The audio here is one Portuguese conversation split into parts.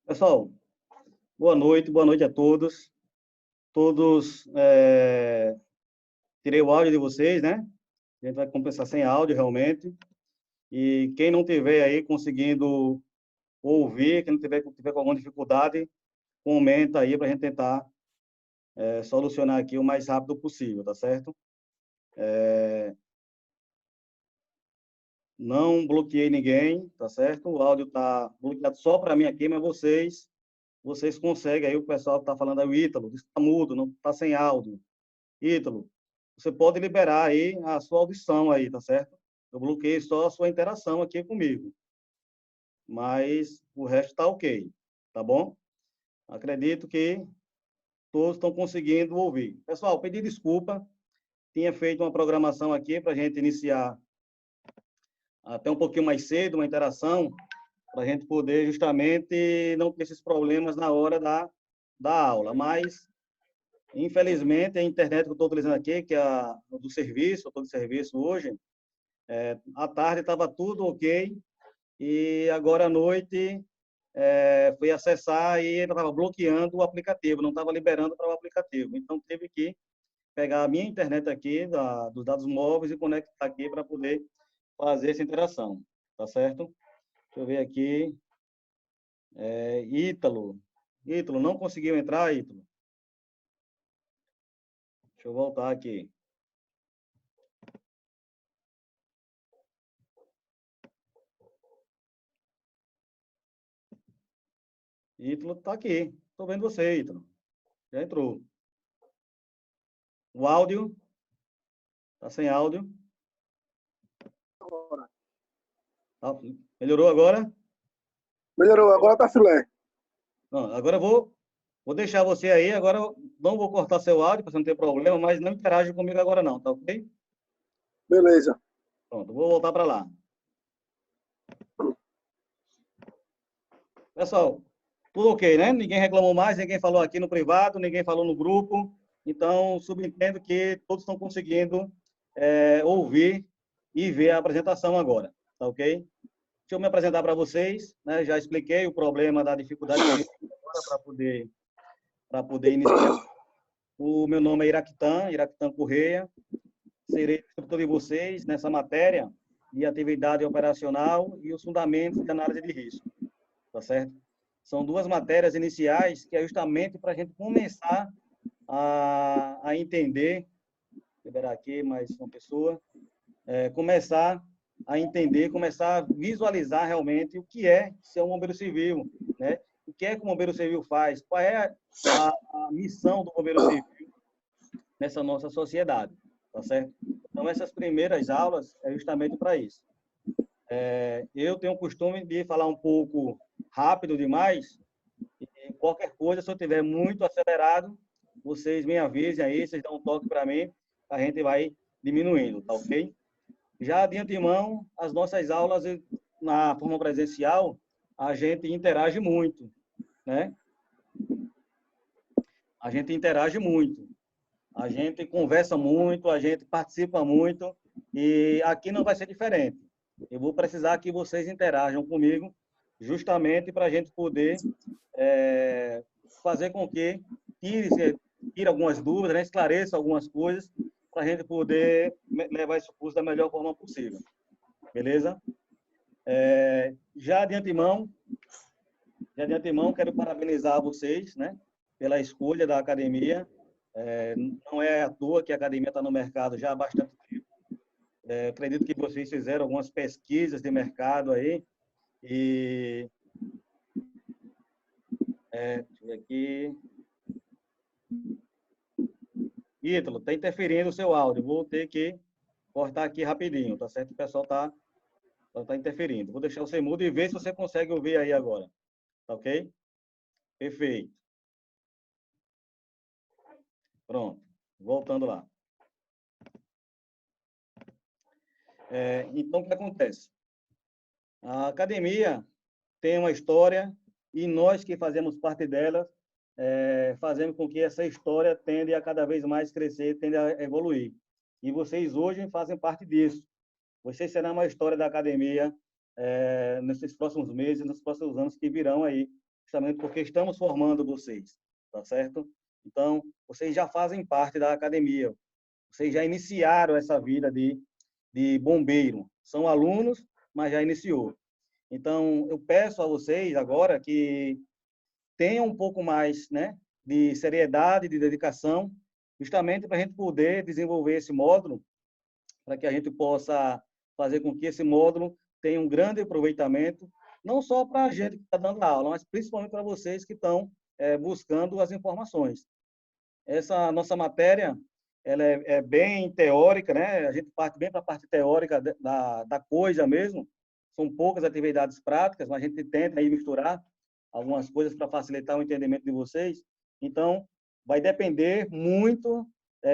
Pessoal, boa noite a todos. Todos, tirei o áudio de vocês, né? A gente vai compensar sem áudio, realmente. E quem não tiver aí conseguindo ouvir, quem não tiver com alguma dificuldade, comenta aí para a gente tentar solucionar aqui o mais rápido possível, tá certo? Não bloqueei ninguém, tá certo? O áudio tá bloqueado só para mim aqui, mas vocês conseguem aí, o pessoal que tá falando aí, o Ítalo, está mudo, não está sem áudio. Ítalo, você pode liberar aí a sua audição aí, tá certo? Eu bloqueei só a sua interação aqui comigo, mas o resto está ok, tá bom? Acredito que todos estão conseguindo ouvir. Pessoal, pedi desculpa, tinha feito uma programação aqui para a gente iniciar até um pouquinho mais cedo, uma interação, para a gente poder justamente não ter esses problemas na hora da aula, mas infelizmente a internet que eu estou utilizando aqui, que é a do serviço, eu estou de serviço hoje, à tarde estava tudo ok, e agora à noite fui acessar e ele estava bloqueando o aplicativo, não estava liberando para o aplicativo. Então, teve que pegar a minha internet aqui, dos dados móveis, e conectar aqui para poder fazer essa interação. Tá certo? Deixa eu ver aqui. Ítalo. Ítalo, não conseguiu entrar, Ítalo? Deixa eu voltar aqui. Ítalo está aqui. Estou vendo você, Ítalo. Já entrou. O áudio? Está sem áudio. Tá, melhorou agora? Melhorou, agora tá filé. Não, agora eu vou deixar você aí. Agora eu não vou cortar seu áudio, para você não ter problema, mas não interage comigo agora não, tá ok? Beleza. Pronto, vou voltar para lá. Pessoal, tudo ok, né? Ninguém reclamou mais, ninguém falou aqui no privado, ninguém falou no grupo. Então, subentendo que todos estão conseguindo ouvir e ver a apresentação agora, tá ok? Deixa eu me apresentar para vocês, né? Já expliquei o problema da dificuldade que a gente tem agora para poder iniciar. O meu nome é Iraquitã Correia. Serei instrutor de vocês nessa matéria de atividade operacional e os fundamentos de análise de risco, tá certo? São duas matérias iniciais que é justamente para a gente começar a entender, vou liberar aqui mais uma pessoa, começar a entender, começar a visualizar realmente o que é ser um bombeiro civil, né? O que é que o bombeiro civil faz, qual é a missão do bombeiro civil nessa nossa sociedade, tá certo? Então, essas primeiras aulas é justamente para isso. Eu tenho o costume de falar um pouco rápido demais, e qualquer coisa, se eu tiver muito acelerado, vocês me avisem aí, vocês dão um toque para mim, a gente vai diminuindo, tá ok? Já de antemão, as nossas aulas na forma presencial, a gente interage muito, né? A gente interage muito. A gente conversa muito, a gente participa muito, e aqui não vai ser diferente. Eu vou precisar que vocês interajam comigo, justamente para a gente poder fazer com que tire algumas dúvidas, né? Esclareça algumas coisas, para a gente poder levar esse curso da melhor forma possível. Beleza? Já de antemão, quero parabenizar vocês, né? Pela escolha da academia. Não é à toa que a academia está no mercado já há bastante tempo. Acredito que vocês fizeram algumas pesquisas de mercado aí. E deixa eu ver aqui. Ítalo, está interferindo o seu áudio. Vou ter que cortar aqui rapidinho, tá certo? O pessoal tá interferindo. Vou deixar você mudo e ver se você consegue ouvir aí agora. Tá ok? Perfeito. Pronto. Voltando lá. Então, o que acontece? A academia tem uma história e nós que fazemos parte dela, fazemos com que essa história tende a cada vez mais crescer, tende a evoluir. E vocês hoje fazem parte disso. Vocês serão uma história da academia nesses próximos meses, nos próximos anos que virão aí, justamente porque estamos formando vocês, tá certo? Então, vocês já fazem parte da academia, vocês já iniciaram essa vida de bombeiro. São alunos, mas já iniciou. Então, eu peço a vocês agora que tenham um pouco mais, né, de seriedade, de dedicação, justamente para a gente poder desenvolver esse módulo, para que a gente possa fazer com que esse módulo tenha um grande aproveitamento, não só para a gente que está dando a aula, mas principalmente para vocês que estão buscando as informações. Essa nossa matéria, ela é bem teórica, né? A gente parte bem para a parte teórica da coisa mesmo. São poucas atividades práticas, mas a gente tenta aí misturar algumas coisas para facilitar o entendimento de vocês. Então, vai depender muito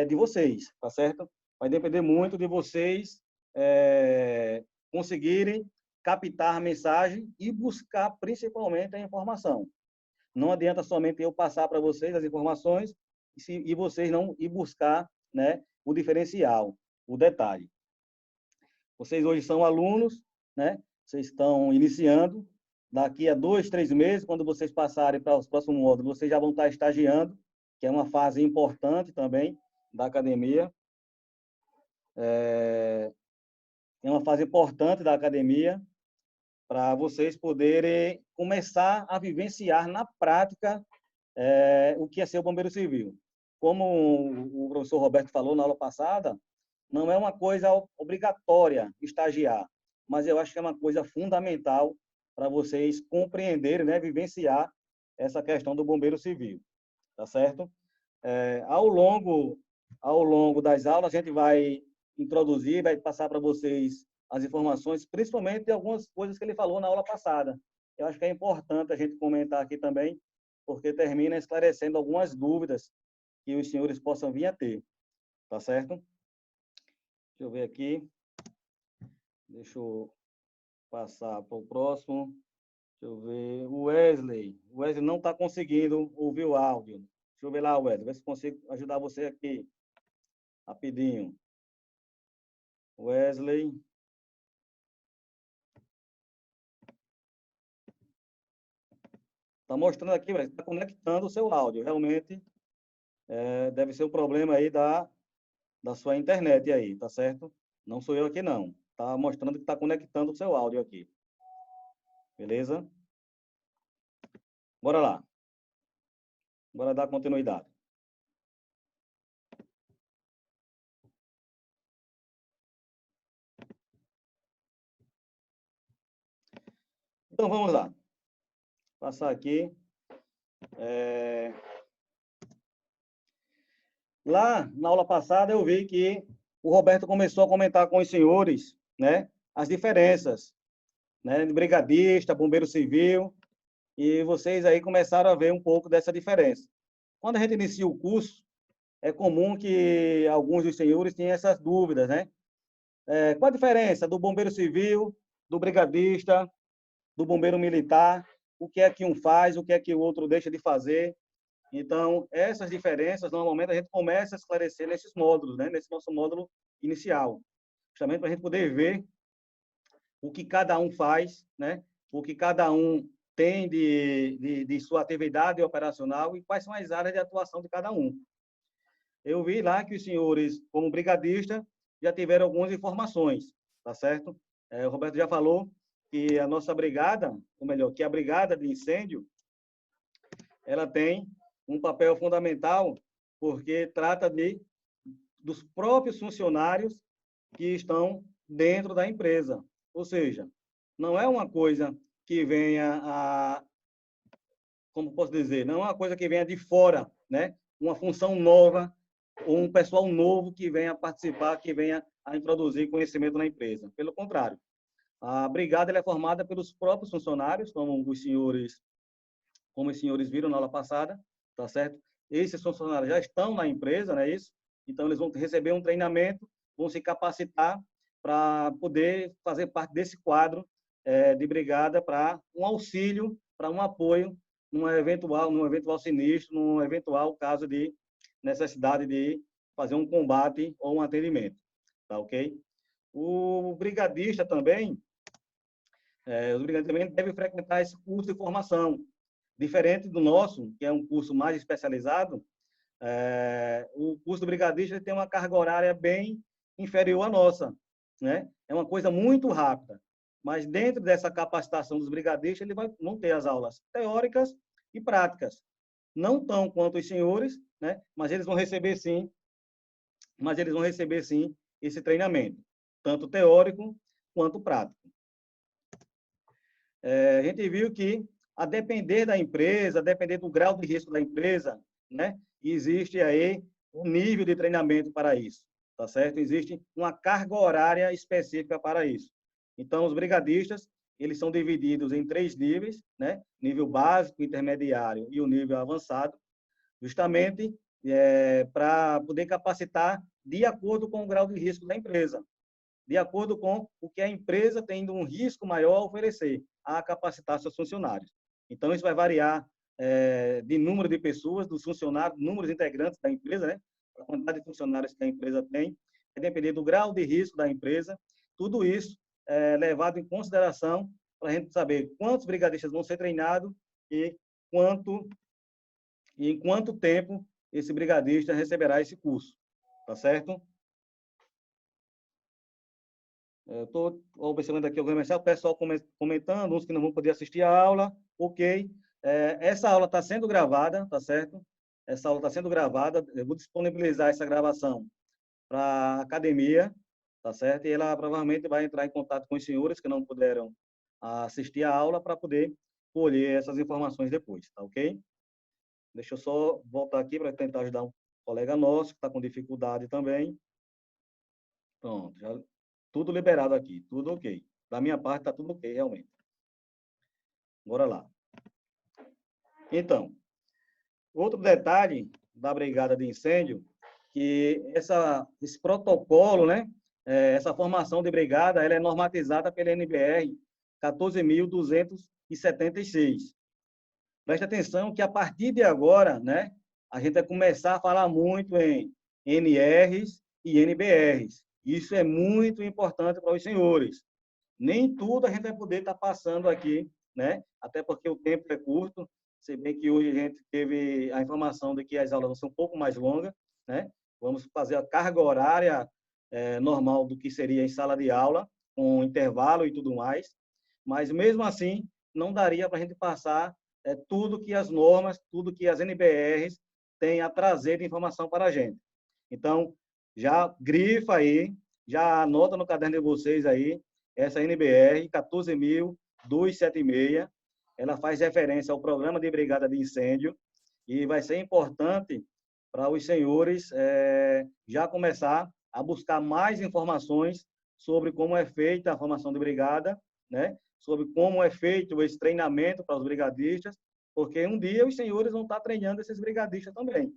de vocês, tá certo? Vai depender muito de vocês conseguirem captar a mensagem e buscar principalmente a informação. Não adianta somente eu passar para vocês as informações e vocês não ir buscar, né, o diferencial, o detalhe. Vocês hoje são alunos, né? Vocês estão iniciando. Daqui a 2, 3 meses, quando vocês passarem para os próximos módulos, vocês já vão estar estagiando, que é uma fase importante também da academia. É uma fase importante da academia para vocês poderem começar a vivenciar na prática o que é ser o bombeiro civil. Como o professor Roberto falou na aula passada, não é uma coisa obrigatória estagiar, mas eu acho que é uma coisa fundamental para vocês compreenderem, né, vivenciar essa questão do bombeiro civil, tá certo? Ao longo das aulas, a gente vai introduzir, vai passar para vocês as informações, principalmente de algumas coisas que ele falou na aula passada. Eu acho que é importante a gente comentar aqui também, porque termina esclarecendo algumas dúvidas que os senhores possam vir a ter, tá certo? Deixa eu ver aqui. Deixa eu passar para o próximo. Deixa eu ver. O Wesley. O Wesley não está conseguindo ouvir o áudio. Deixa eu ver lá, Wesley. Ver se consigo ajudar você aqui. Rapidinho. Wesley. Está mostrando aqui, Wesley, está conectando o seu áudio. Realmente, deve ser um problema aí da sua internet aí, tá certo? Não sou eu aqui, não. Está mostrando que está conectando o seu áudio aqui. Beleza? Bora lá. Bora dar continuidade. Então, vamos lá. Passar aqui. Lá, na aula passada, eu vi que o Roberto começou a comentar com os senhores, né, as diferenças, né, de brigadista, bombeiro civil, e vocês aí começaram a ver um pouco dessa diferença. Quando a gente inicia o curso, é comum que alguns dos senhores tenham essas dúvidas, né? Qual a diferença do bombeiro civil, do brigadista, do bombeiro militar? O que é que um faz, o que é que o outro deixa de fazer? Então, essas diferenças, normalmente, a gente começa a esclarecer nesses módulos, né? Nesse nosso módulo inicial, justamente para a gente poder ver o que cada um faz, né? O que cada um tem de sua atividade operacional e quais são as áreas de atuação de cada um. Eu vi lá que os senhores, como brigadista, já tiveram algumas informações, tá certo? O Roberto já falou que a nossa brigada, ou melhor, que a brigada de incêndio, ela tem um papel fundamental, porque trata dos próprios funcionários que estão dentro da empresa. Ou seja, não é uma coisa que venha como posso dizer, não é uma coisa que venha de fora, né? Uma função nova, ou um pessoal novo que venha participar, que venha a introduzir conhecimento na empresa. Pelo contrário, a brigada é formada pelos próprios funcionários, como os senhores viram na aula passada, tá certo? Esses funcionários já estão na empresa, não é isso? Então, eles vão receber um treinamento, vão se capacitar para poder fazer parte desse quadro de brigada para um auxílio, para um apoio num eventual sinistro, num eventual caso de necessidade de fazer um combate ou um atendimento, tá ok? O brigadista também, deve frequentar esse curso de formação, Diferente do nosso, que é um curso mais especializado, o curso do brigadista ele tem uma carga horária bem inferior à nossa, né? É uma coisa muito rápida. Mas dentro dessa capacitação dos brigadistas, vão ter as aulas teóricas e práticas. Não tão quanto os senhores, né? Mas eles vão receber sim, esse treinamento, tanto teórico quanto prático. A gente viu que, a depender da empresa, a depender do grau de risco da empresa, né? Existe aí um nível de treinamento para isso, tá certo? Existe uma carga horária específica para isso. Então, os brigadistas, eles são divididos em 3 níveis, né? Nível básico, intermediário e o nível avançado, justamente para poder capacitar de acordo com o grau de risco da empresa, de acordo com o que a empresa tem um risco maior a oferecer, a capacitar seus funcionários. Então, isso vai variar de número de pessoas, dos funcionários, números integrantes da empresa, né? A quantidade de funcionários que a empresa tem, vai depender do grau de risco da empresa. Tudo isso é levado em consideração para a gente saber quantos brigadistas vão ser treinados e em quanto tempo esse brigadista receberá esse curso, tá certo? Estou observando aqui algumas mensagens, o pessoal comentando, uns que não vão poder assistir a aula, ok. Essa aula está sendo gravada, tá certo? Essa aula está sendo gravada, eu vou disponibilizar essa gravação para a academia, tá certo? E ela provavelmente vai entrar em contato com os senhores que não puderam assistir a aula para poder colher essas informações depois, tá ok? Deixa eu só voltar aqui para tentar ajudar um colega nosso que está com dificuldade também. Pronto, já tudo liberado aqui, tudo ok. Da minha parte, está tudo ok, realmente. Bora lá. Então, outro detalhe da brigada de incêndio, que esse protocolo, né, essa formação de brigada, ela é normatizada pela NBR 14.276. Preste atenção que, a partir de agora, né, a gente vai começar a falar muito em NRs e NBRs. Isso é muito importante para os senhores. Nem tudo a gente vai poder estar passando aqui, né? Até porque o tempo é curto, se bem que hoje a gente teve a informação de que as aulas vão ser um pouco mais longas, né? Vamos fazer a carga horária normal do que seria em sala de aula, com intervalo e tudo mais, mas mesmo assim não daria para a gente passar tudo que as normas, tudo que as NBRs têm a trazer de informação para a gente. Então, já grifa aí, já anota no caderno de vocês aí, essa NBR 14.276, ela faz referência ao programa de brigada de incêndio e vai ser importante para os senhores já começar a buscar mais informações sobre como é feita a formação de brigada, né? Sobre como é feito esse treinamento para os brigadistas, porque um dia os senhores vão estar treinando esses brigadistas também.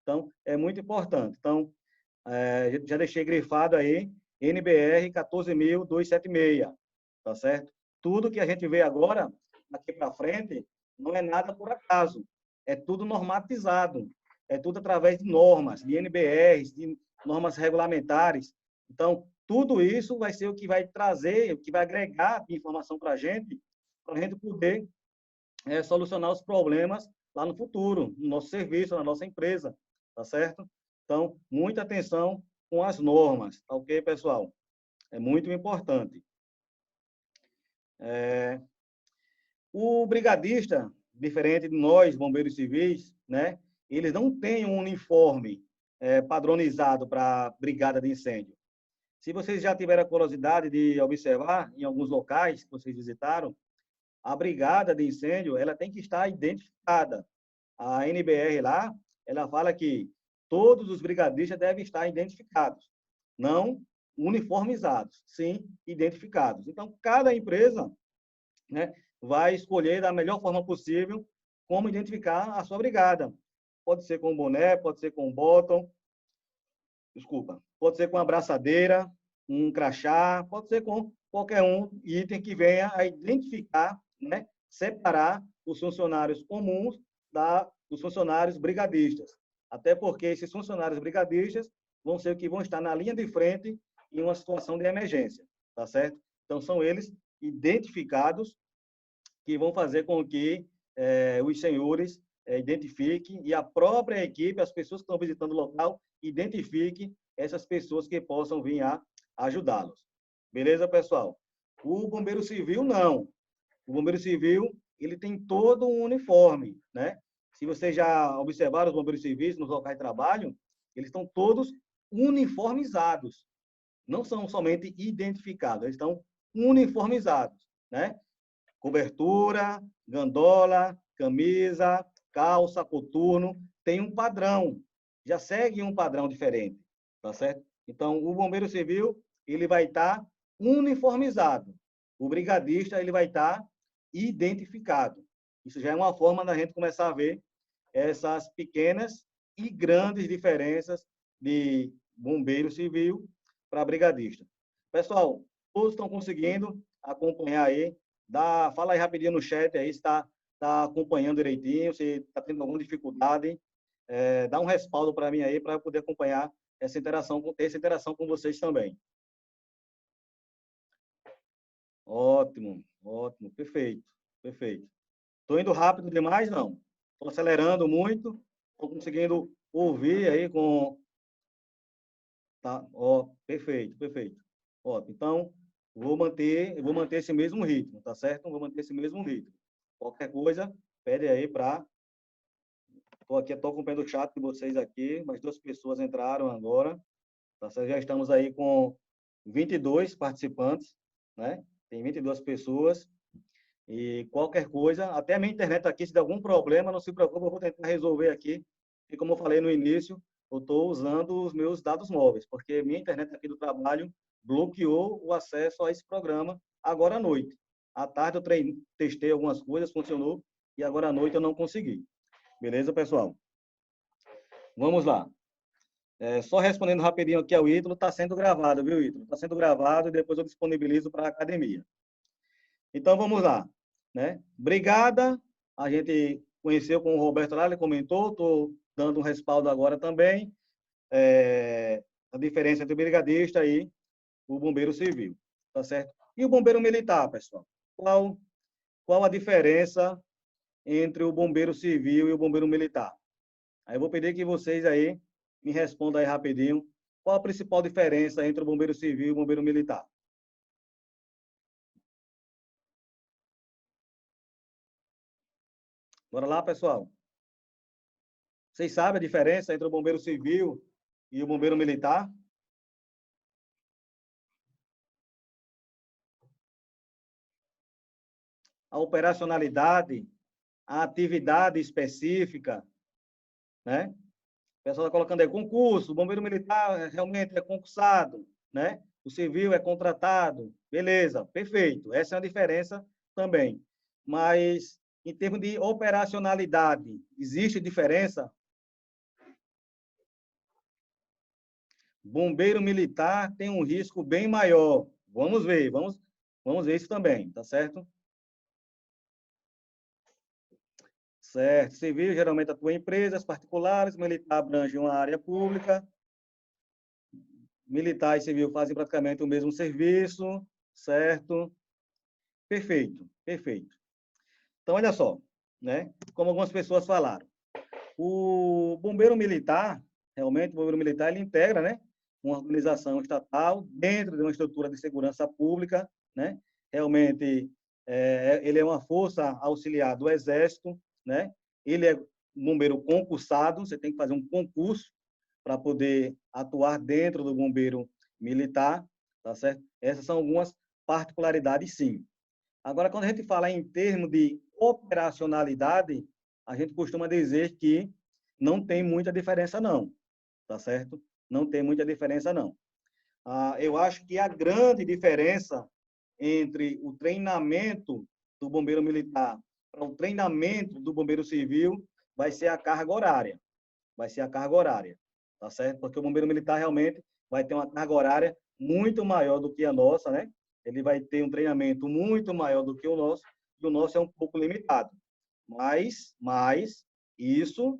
Então, é muito importante. Então, já deixei grifado aí, NBR 14.276, tá certo? Tudo que a gente vê agora, daqui para frente, não é nada por acaso, é tudo normatizado, é tudo através de normas, de NBRs, de normas regulamentares. Então, tudo isso vai ser o que vai trazer, o que vai agregar de informação para a gente poder solucionar os problemas lá no futuro, no nosso serviço, na nossa empresa, tá certo? Então, muita atenção com as normas, tá ok, pessoal? É muito importante. O brigadista, diferente de nós, bombeiros civis, né? Eles não têm um uniforme padronizado para brigada de incêndio. Se vocês já tiveram a curiosidade de observar em alguns locais que vocês visitaram, a brigada de incêndio, ela tem que estar identificada. A NBR lá, ela fala que todos os brigadistas devem estar identificados, não uniformizados, sim identificados. Então, cada empresa, né, vai escolher da melhor forma possível como identificar a sua brigada. Pode ser com boné, pode ser com bottom, pode ser com abraçadeira, um crachá, pode ser com qualquer um item que venha a identificar, né, separar os funcionários comuns dos funcionários brigadistas. Até porque esses funcionários brigadistas vão ser os que vão estar na linha de frente em uma situação de emergência, tá certo? Então, são eles identificados que vão fazer com que os senhores identifiquem e a própria equipe, as pessoas que estão visitando o local, identifiquem essas pessoas que possam vir a ajudá-los. Beleza, pessoal? O bombeiro civil, não. O bombeiro civil, ele tem todo um uniforme, né? Se vocês já observaram os bombeiros civis nos locais de trabalho, eles estão todos uniformizados. Não são somente identificados, eles estão uniformizados, né? Cobertura, gandola, camisa, calça, coturno, tem um padrão, já segue um padrão diferente, tá certo? Então, o bombeiro civil, ele vai estar uniformizado. O brigadista, ele vai estar identificado. Isso já é uma forma da gente começar a ver essas pequenas e grandes diferenças de bombeiro civil para brigadista. Pessoal, todos estão conseguindo acompanhar aí? Fala aí rapidinho no chat aí se está acompanhando direitinho, se está tendo alguma dificuldade. Dá um respaldo para mim aí, para eu poder acompanhar essa interação com vocês também. Ótimo, ótimo, perfeito, perfeito. Estou indo rápido demais? Não. Estou acelerando muito, estou conseguindo ouvir aí com... Tá, ó, perfeito, perfeito. Ótimo. Então, vou manter esse mesmo ritmo, tá certo? Vou manter esse mesmo ritmo. Qualquer coisa, pede aí para... Estou acompanhando o chat de vocês aqui, mais 2 pessoas entraram agora, tá certo? Já estamos aí com 22 participantes, né? Tem 22 pessoas. E qualquer coisa, até a minha internet aqui, se der algum problema, não se preocupe, eu vou tentar resolver aqui. E como eu falei no início, eu estou usando os meus dados móveis, porque minha internet aqui do trabalho bloqueou o acesso a esse programa agora à noite. À tarde eu testei algumas coisas, funcionou, e agora à noite eu não consegui. Beleza, pessoal? Vamos lá. Só respondendo rapidinho aqui ao Ítalo, está sendo gravado, viu, Ítalo? Está sendo gravado e depois eu disponibilizo para a academia. Então, vamos lá. Né? Brigada, a gente conheceu com o Roberto lá, ele comentou, estou dando um respaldo agora também, a diferença entre o brigadista e o bombeiro civil, tá certo? E o bombeiro militar, pessoal? Qual a diferença entre o bombeiro civil e o bombeiro militar? Aí eu vou pedir que vocês aí me respondam aí rapidinho, qual a principal diferença entre o bombeiro civil e o bombeiro militar? Bora lá, pessoal. Vocês sabem a diferença entre o bombeiro civil e o bombeiro militar? A operacionalidade, a atividade específica, né? O pessoal está colocando aí concurso, o bombeiro militar realmente é concursado, né? O civil é contratado, beleza, perfeito. Essa é a diferença também. Mas, em termos de operacionalidade, existe diferença? Bombeiro militar tem um risco bem maior. Vamos ver isso também, tá certo? Certo. Civil geralmente atua em empresas particulares, militar abrange uma área pública. Militar e civil fazem praticamente o mesmo serviço, certo? Perfeito, perfeito. Então, olha só, né? Como algumas pessoas falaram. O bombeiro militar, realmente, o bombeiro militar, ele integra, né? Uma organização estatal dentro de uma estrutura de segurança pública, né? Realmente, ele é uma força auxiliar do Exército, né? Ele é um bombeiro concursado, você tem que fazer um concurso para poder atuar dentro do bombeiro militar, tá certo? Essas são algumas particularidades, sim. Agora, quando a gente fala em termos de operacionalidade, a gente costuma dizer que não tem muita diferença, não, tá certo? Não tem muita diferença, não. Eu acho que a grande diferença entre o treinamento do bombeiro militar para o treinamento do bombeiro civil vai ser a carga horária. Vai ser a carga horária, tá certo? Porque o bombeiro militar realmente vai ter uma carga horária muito maior do que a nossa, né? Ele vai ter um treinamento muito maior do que o nosso, e o nosso é um pouco limitado. Mas isso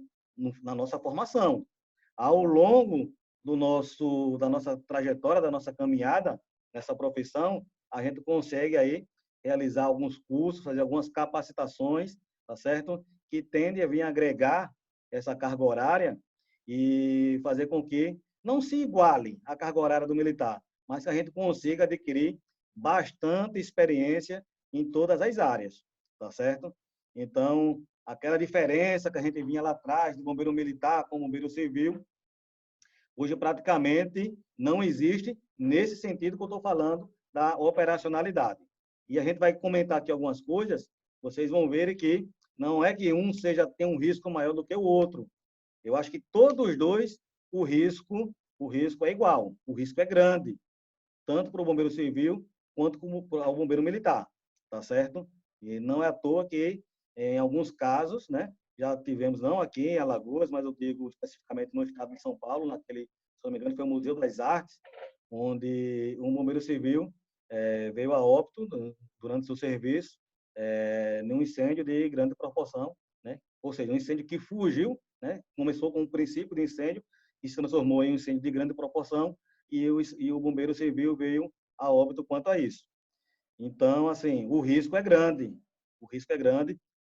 na nossa formação. Ao longo da nossa trajetória, da nossa caminhada nessa profissão, a gente consegue aí realizar alguns cursos, fazer algumas capacitações tá certo? Que tende a vir agregar essa carga horária e fazer com que não se iguale a carga horária do militar, mas que a gente consiga adquirir bastante experiência em todas as áreas, tá certo? Então, aquela diferença que a gente vinha lá atrás do bombeiro militar com o bombeiro civil, hoje praticamente não existe nesse sentido que eu estou falando da operacionalidade. E a gente vai comentar aqui algumas coisas, vocês vão ver que não é que um tem um risco maior do que o outro. Eu acho que todos os dois, o risco é igual, o risco é grande, tanto para o bombeiro civil quanto para o bombeiro militar, tá certo? E não é à toa que, em alguns casos, né, já tivemos, não aqui em Alagoas, mas eu digo especificamente no estado de São Paulo, naquele, se não me engano, foi o Museu das Artes, onde um bombeiro civil veio a óbito durante seu serviço num incêndio de grande proporção, né? Ou seja, um incêndio que fugiu, né? Começou com um princípio de incêndio e se transformou em um incêndio de grande proporção e o bombeiro civil veio a óbito quanto a isso. Então, assim, o risco é grande,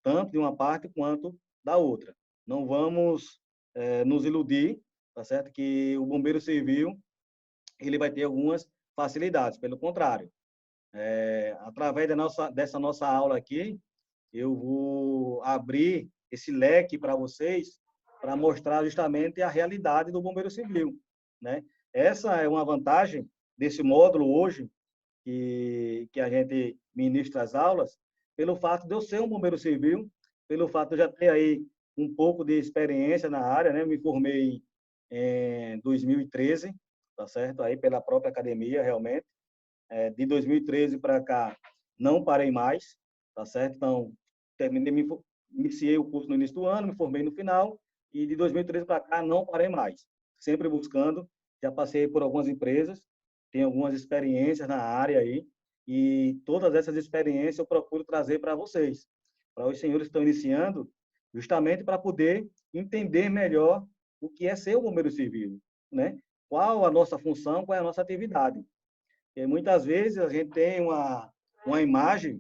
tanto de uma parte quanto da outra. Não vamos nos iludir, tá certo? Que o bombeiro civil ele vai ter algumas facilidades, pelo contrário. Através dessa nossa aula aqui, eu vou abrir esse leque para vocês, para mostrar justamente a realidade do bombeiro civil, né? Essa é uma vantagem desse módulo hoje, que a gente ministra as aulas, pelo fato de eu ser um bombeiro civil, pelo fato de eu já ter aí um pouco de experiência na área, né? Me formei em 2013, tá certo? Aí pela própria academia, realmente. De 2013 para cá, não parei mais, tá certo? Então, iniciei o curso no início do ano, me formei no final, e de 2013 para cá, não parei mais. Sempre buscando, já passei por algumas empresas, tenho algumas experiências na área aí, e todas essas experiências eu procuro trazer para vocês, para os senhores que estão iniciando, justamente para poder entender melhor o que é ser um bombeiro civil, né? Qual a nossa função, qual é a nossa atividade. E muitas vezes a gente tem uma imagem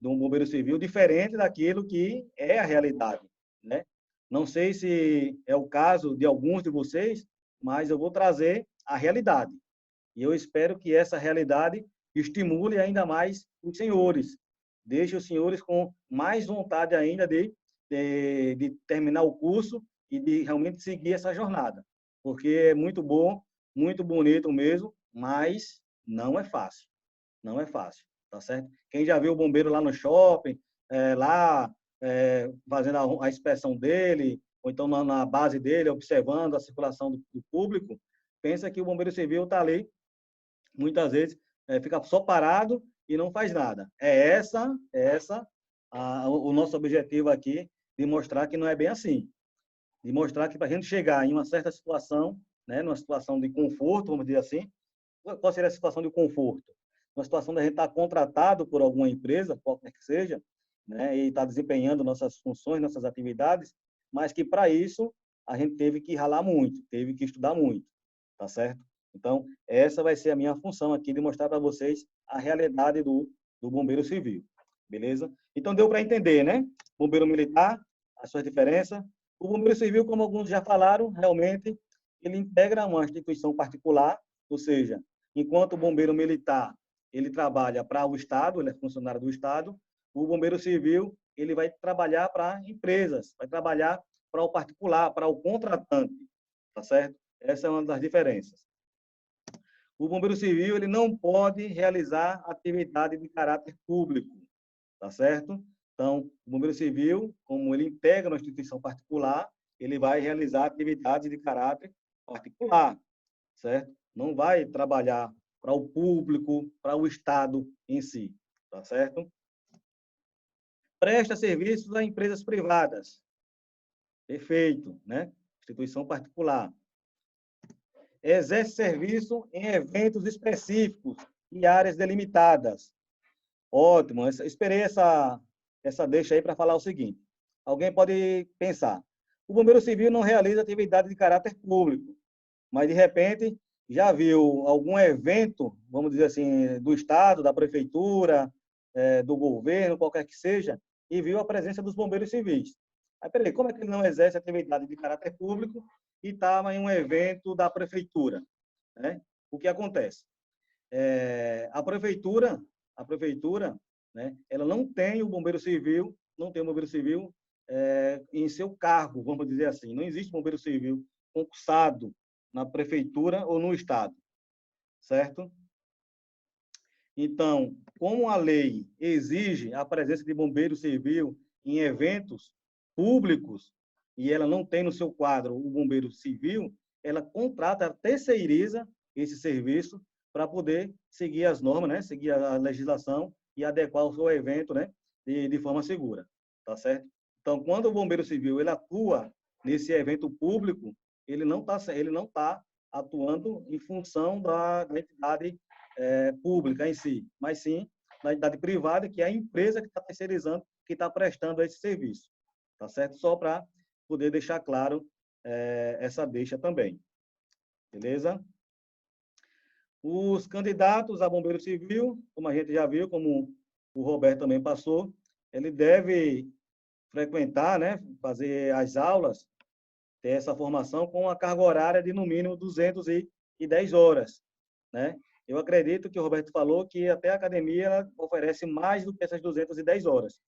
de um bombeiro civil diferente daquilo que é a realidade, né? Não sei se é o caso de alguns de vocês, mas eu vou trazer a realidade. E eu espero que essa realidade estimule ainda mais os senhores, deixe os senhores com mais vontade ainda de terminar o curso e de realmente seguir essa jornada, porque é muito bom, muito bonito mesmo, mas não é fácil, não é fácil, tá certo? Quem já viu o bombeiro lá no shopping, fazendo a inspeção dele, ou então na base dele, observando a circulação do público, pensa que o bombeiro civil está ali, muitas vezes, fica só parado e não faz nada. O nosso objetivo aqui, de mostrar que não é bem assim. De mostrar que para a gente chegar em uma certa situação, né, numa situação de conforto, vamos dizer assim, qual seria a situação de conforto? Uma situação da gente estar contratado por alguma empresa, qualquer que seja, né, e estar desempenhando nossas funções, nossas atividades, mas que para isso a gente teve que ralar muito, teve que estudar muito, tá certo? Então, essa vai ser a minha função aqui, de mostrar para vocês a realidade do bombeiro civil, beleza? Então, deu para entender, né? Bombeiro militar, as suas diferenças. O bombeiro civil, como alguns já falaram, realmente, ele integra uma instituição particular, ou seja, enquanto o bombeiro militar, ele trabalha para o Estado, ele é funcionário do Estado, o bombeiro civil, ele vai trabalhar para empresas, vai trabalhar para o particular, para o contratante, tá certo? Essa é uma das diferenças. O bombeiro civil, ele não pode realizar atividade de caráter público, tá certo? Então, o bombeiro civil, como ele integra uma instituição particular, ele vai realizar atividades de caráter particular, certo? Não vai trabalhar para o público, para o Estado em si, tá certo? Presta serviços a empresas privadas. Perfeito, né? Instituição particular. Exerce serviço em eventos específicos e áreas delimitadas. Ótimo. Esperei essa deixa aí para falar o seguinte. Alguém pode pensar, o bombeiro civil não realiza atividade de caráter público, mas, de repente, já viu algum evento, vamos dizer assim, do Estado, da Prefeitura, do governo, qualquer que seja, e viu a presença dos bombeiros civis. Aí, peraí, como é que ele não exerce atividade de caráter público e estava em um evento da prefeitura, né? O que acontece? A prefeitura, né, ela não tem o bombeiro civil, não tem o bombeiro civil em seu cargo, vamos dizer assim. Não existe bombeiro civil concursado na prefeitura ou no estado, certo? Então, como a lei exige a presença de bombeiro civil em eventos públicos e ela não tem no seu quadro o bombeiro civil, ela contrata, terceiriza esse serviço para poder seguir as normas, né? Seguir a legislação e adequar o seu evento, né? De forma segura, tá certo? Então, quando o bombeiro civil ele atua nesse evento público, ele não tá atuando em função da entidade pública em si, mas sim da entidade privada, que é a empresa que está terceirizando, que está prestando esse serviço, tá certo? Só para poder deixar claro essa deixa também, beleza? Os candidatos a bombeiro civil, como a gente já viu, como o Roberto também passou, ele deve frequentar, né, fazer as aulas, ter essa formação com uma carga horária de no mínimo 210 horas, né? Eu acredito que o Roberto falou que até a academia oferece mais do que essas 210 horas,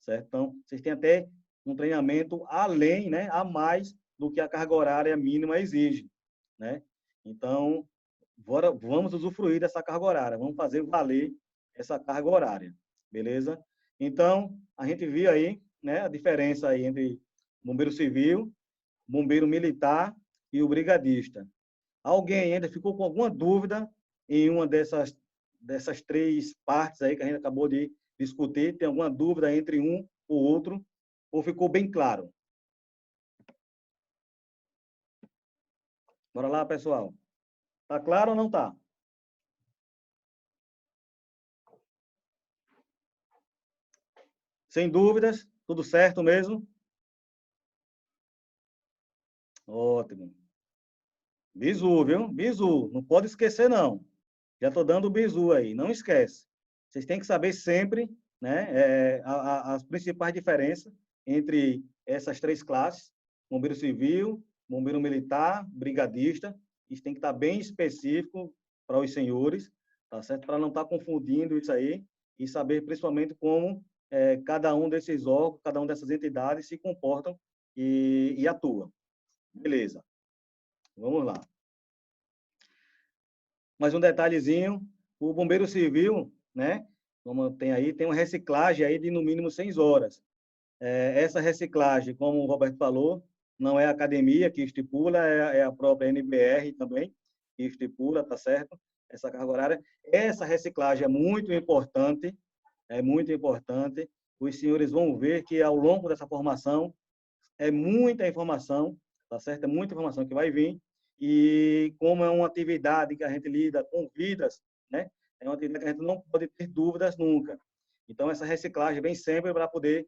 certo? Então, vocês têm até um treinamento além, né, a mais do que a carga horária mínima exige, né? Então, vamos usufruir dessa carga horária, vamos fazer valer essa carga horária, beleza? Então, a gente viu aí, né, a diferença aí entre bombeiro civil, bombeiro militar e o brigadista. Alguém ainda ficou com alguma dúvida em uma dessas três partes aí que a gente acabou de discutir? Tem alguma dúvida entre um ou outro? Ou ficou bem claro? Bora lá, pessoal. Tá claro ou não tá? Sem dúvidas? Tudo certo mesmo? Ótimo. Bizu, viu? Bizu. Não pode esquecer, não. Já estou dando o bizu aí. Não esquece. Vocês têm que saber sempre, né, as principais diferenças entre essas três classes: bombeiro civil, bombeiro militar, brigadista. Isso tem que estar bem específico para os senhores, tá certo? Para não estar confundindo isso aí e saber principalmente como cada um desses órgãos, cada uma dessas entidades se comportam e atuam. Beleza. Vamos lá. Mais um detalhezinho: o bombeiro civil, né? Como tem aí, tem uma reciclagem aí de no mínimo 6 horas. Essa reciclagem, como o Roberto falou, não é a academia que estipula, é a própria NBR também que estipula, tá certo? Essa carga horária. Essa reciclagem é muito importante. Os senhores vão ver que ao longo dessa formação é muita informação, tá certo? É muita informação que vai vir. E como é uma atividade que a gente lida com vidas, né? É uma atividade que a gente não pode ter dúvidas nunca. Então, essa reciclagem vem sempre para poder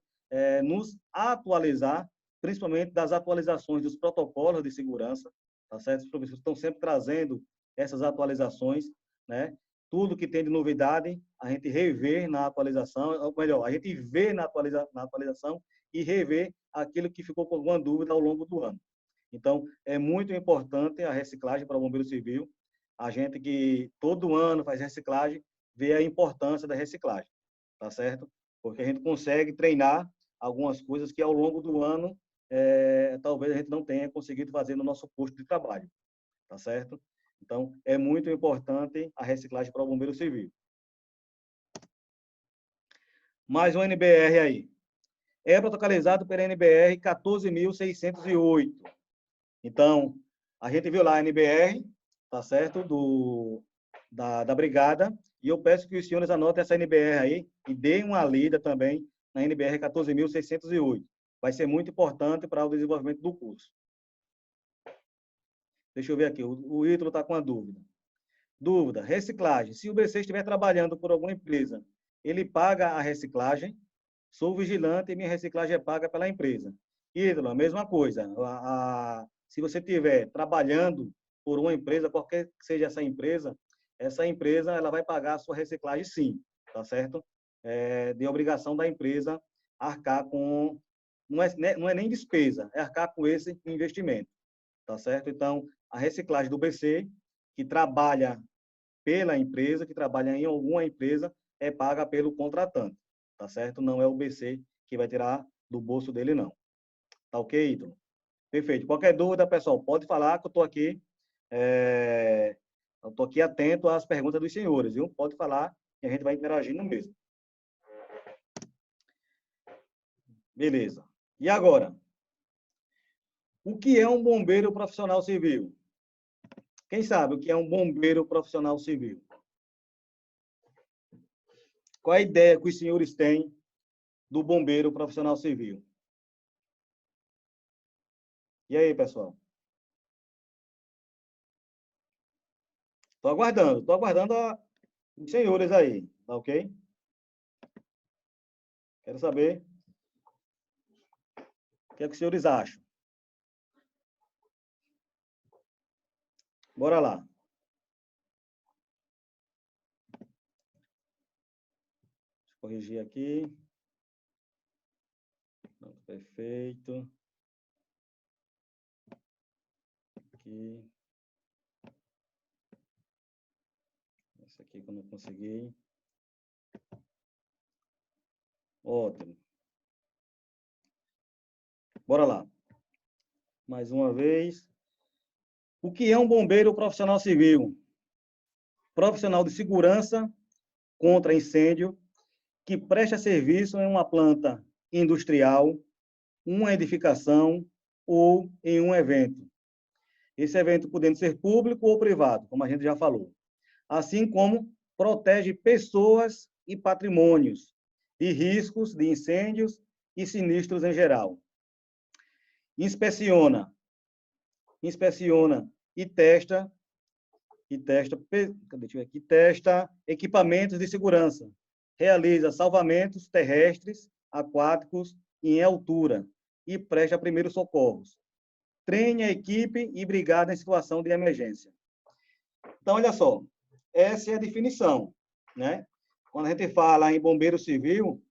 nos atualizar, principalmente das atualizações dos protocolos de segurança, tá certo? Os professores estão sempre trazendo essas atualizações, né? Tudo que tem de novidade, a gente rever na atualização, ou melhor, a gente vê na atualização e rever aquilo que ficou com alguma dúvida ao longo do ano. Então, é muito importante a reciclagem para o bombeiro civil. A gente que todo ano faz reciclagem, vê a importância da reciclagem, tá certo? Porque a gente consegue treinar algumas coisas que ao longo do ano talvez a gente não tenha conseguido fazer no nosso posto de trabalho, tá certo? Então, é muito importante a reciclagem para o bombeiro civil. Mais um NBR aí. É protocolizado pela NBR 14.608. Então, a gente viu lá a NBR, tá certo? Da Brigada, e eu peço que os senhores anotem essa NBR aí e deem uma lida também na NBR 14.608. Vai ser muito importante para o desenvolvimento do curso. Deixa eu ver aqui, o Ítalo está com uma dúvida. Dúvida, reciclagem. Se o BC estiver trabalhando por alguma empresa, ele paga a reciclagem? Sou vigilante e minha reciclagem é paga pela empresa. Ítalo, a mesma coisa. Se você estiver trabalhando por uma empresa, qualquer que seja essa empresa ela vai pagar a sua reciclagem sim, tá certo? De obrigação da empresa arcar com... Não é nem despesa, é arcar com esse investimento, tá certo? Então, a reciclagem do BC, que trabalha pela empresa, que trabalha em alguma empresa, é paga pelo contratante, tá certo? Não é o BC que vai tirar do bolso dele, não. Tá ok, Ítalo? Perfeito. Qualquer dúvida, pessoal, pode falar que eu estou aqui. Eu estou aqui atento às perguntas dos senhores, viu? Pode falar que a gente vai interagindo mesmo. Beleza. E agora? O que é um bombeiro profissional civil? Quem sabe o que é um bombeiro profissional civil? Qual a ideia que os senhores têm do bombeiro profissional civil? E aí, pessoal? Estou aguardando os senhores aí, tá ok? Quero saber o que é que os senhores acham. Bora lá. Deixa eu corrigir aqui. Perfeito. Aqui. Esse aqui que eu não consegui. Ótimo. Bora lá. Mais uma vez. O que é um bombeiro profissional civil? Profissional de segurança contra incêndio que presta serviço em uma planta industrial, uma edificação ou em um evento. Esse evento podendo ser público ou privado, como a gente já falou. Assim como protege pessoas e patrimônios de riscos de incêndios e sinistros em geral. Inspeciona e testa equipamentos de segurança. Realiza salvamentos terrestres, aquáticos e em altura e presta primeiros socorros. Treine a equipe e brigada em situação de emergência. Então, olha só, essa é a definição, né? Quando a gente fala em bombeiro civil,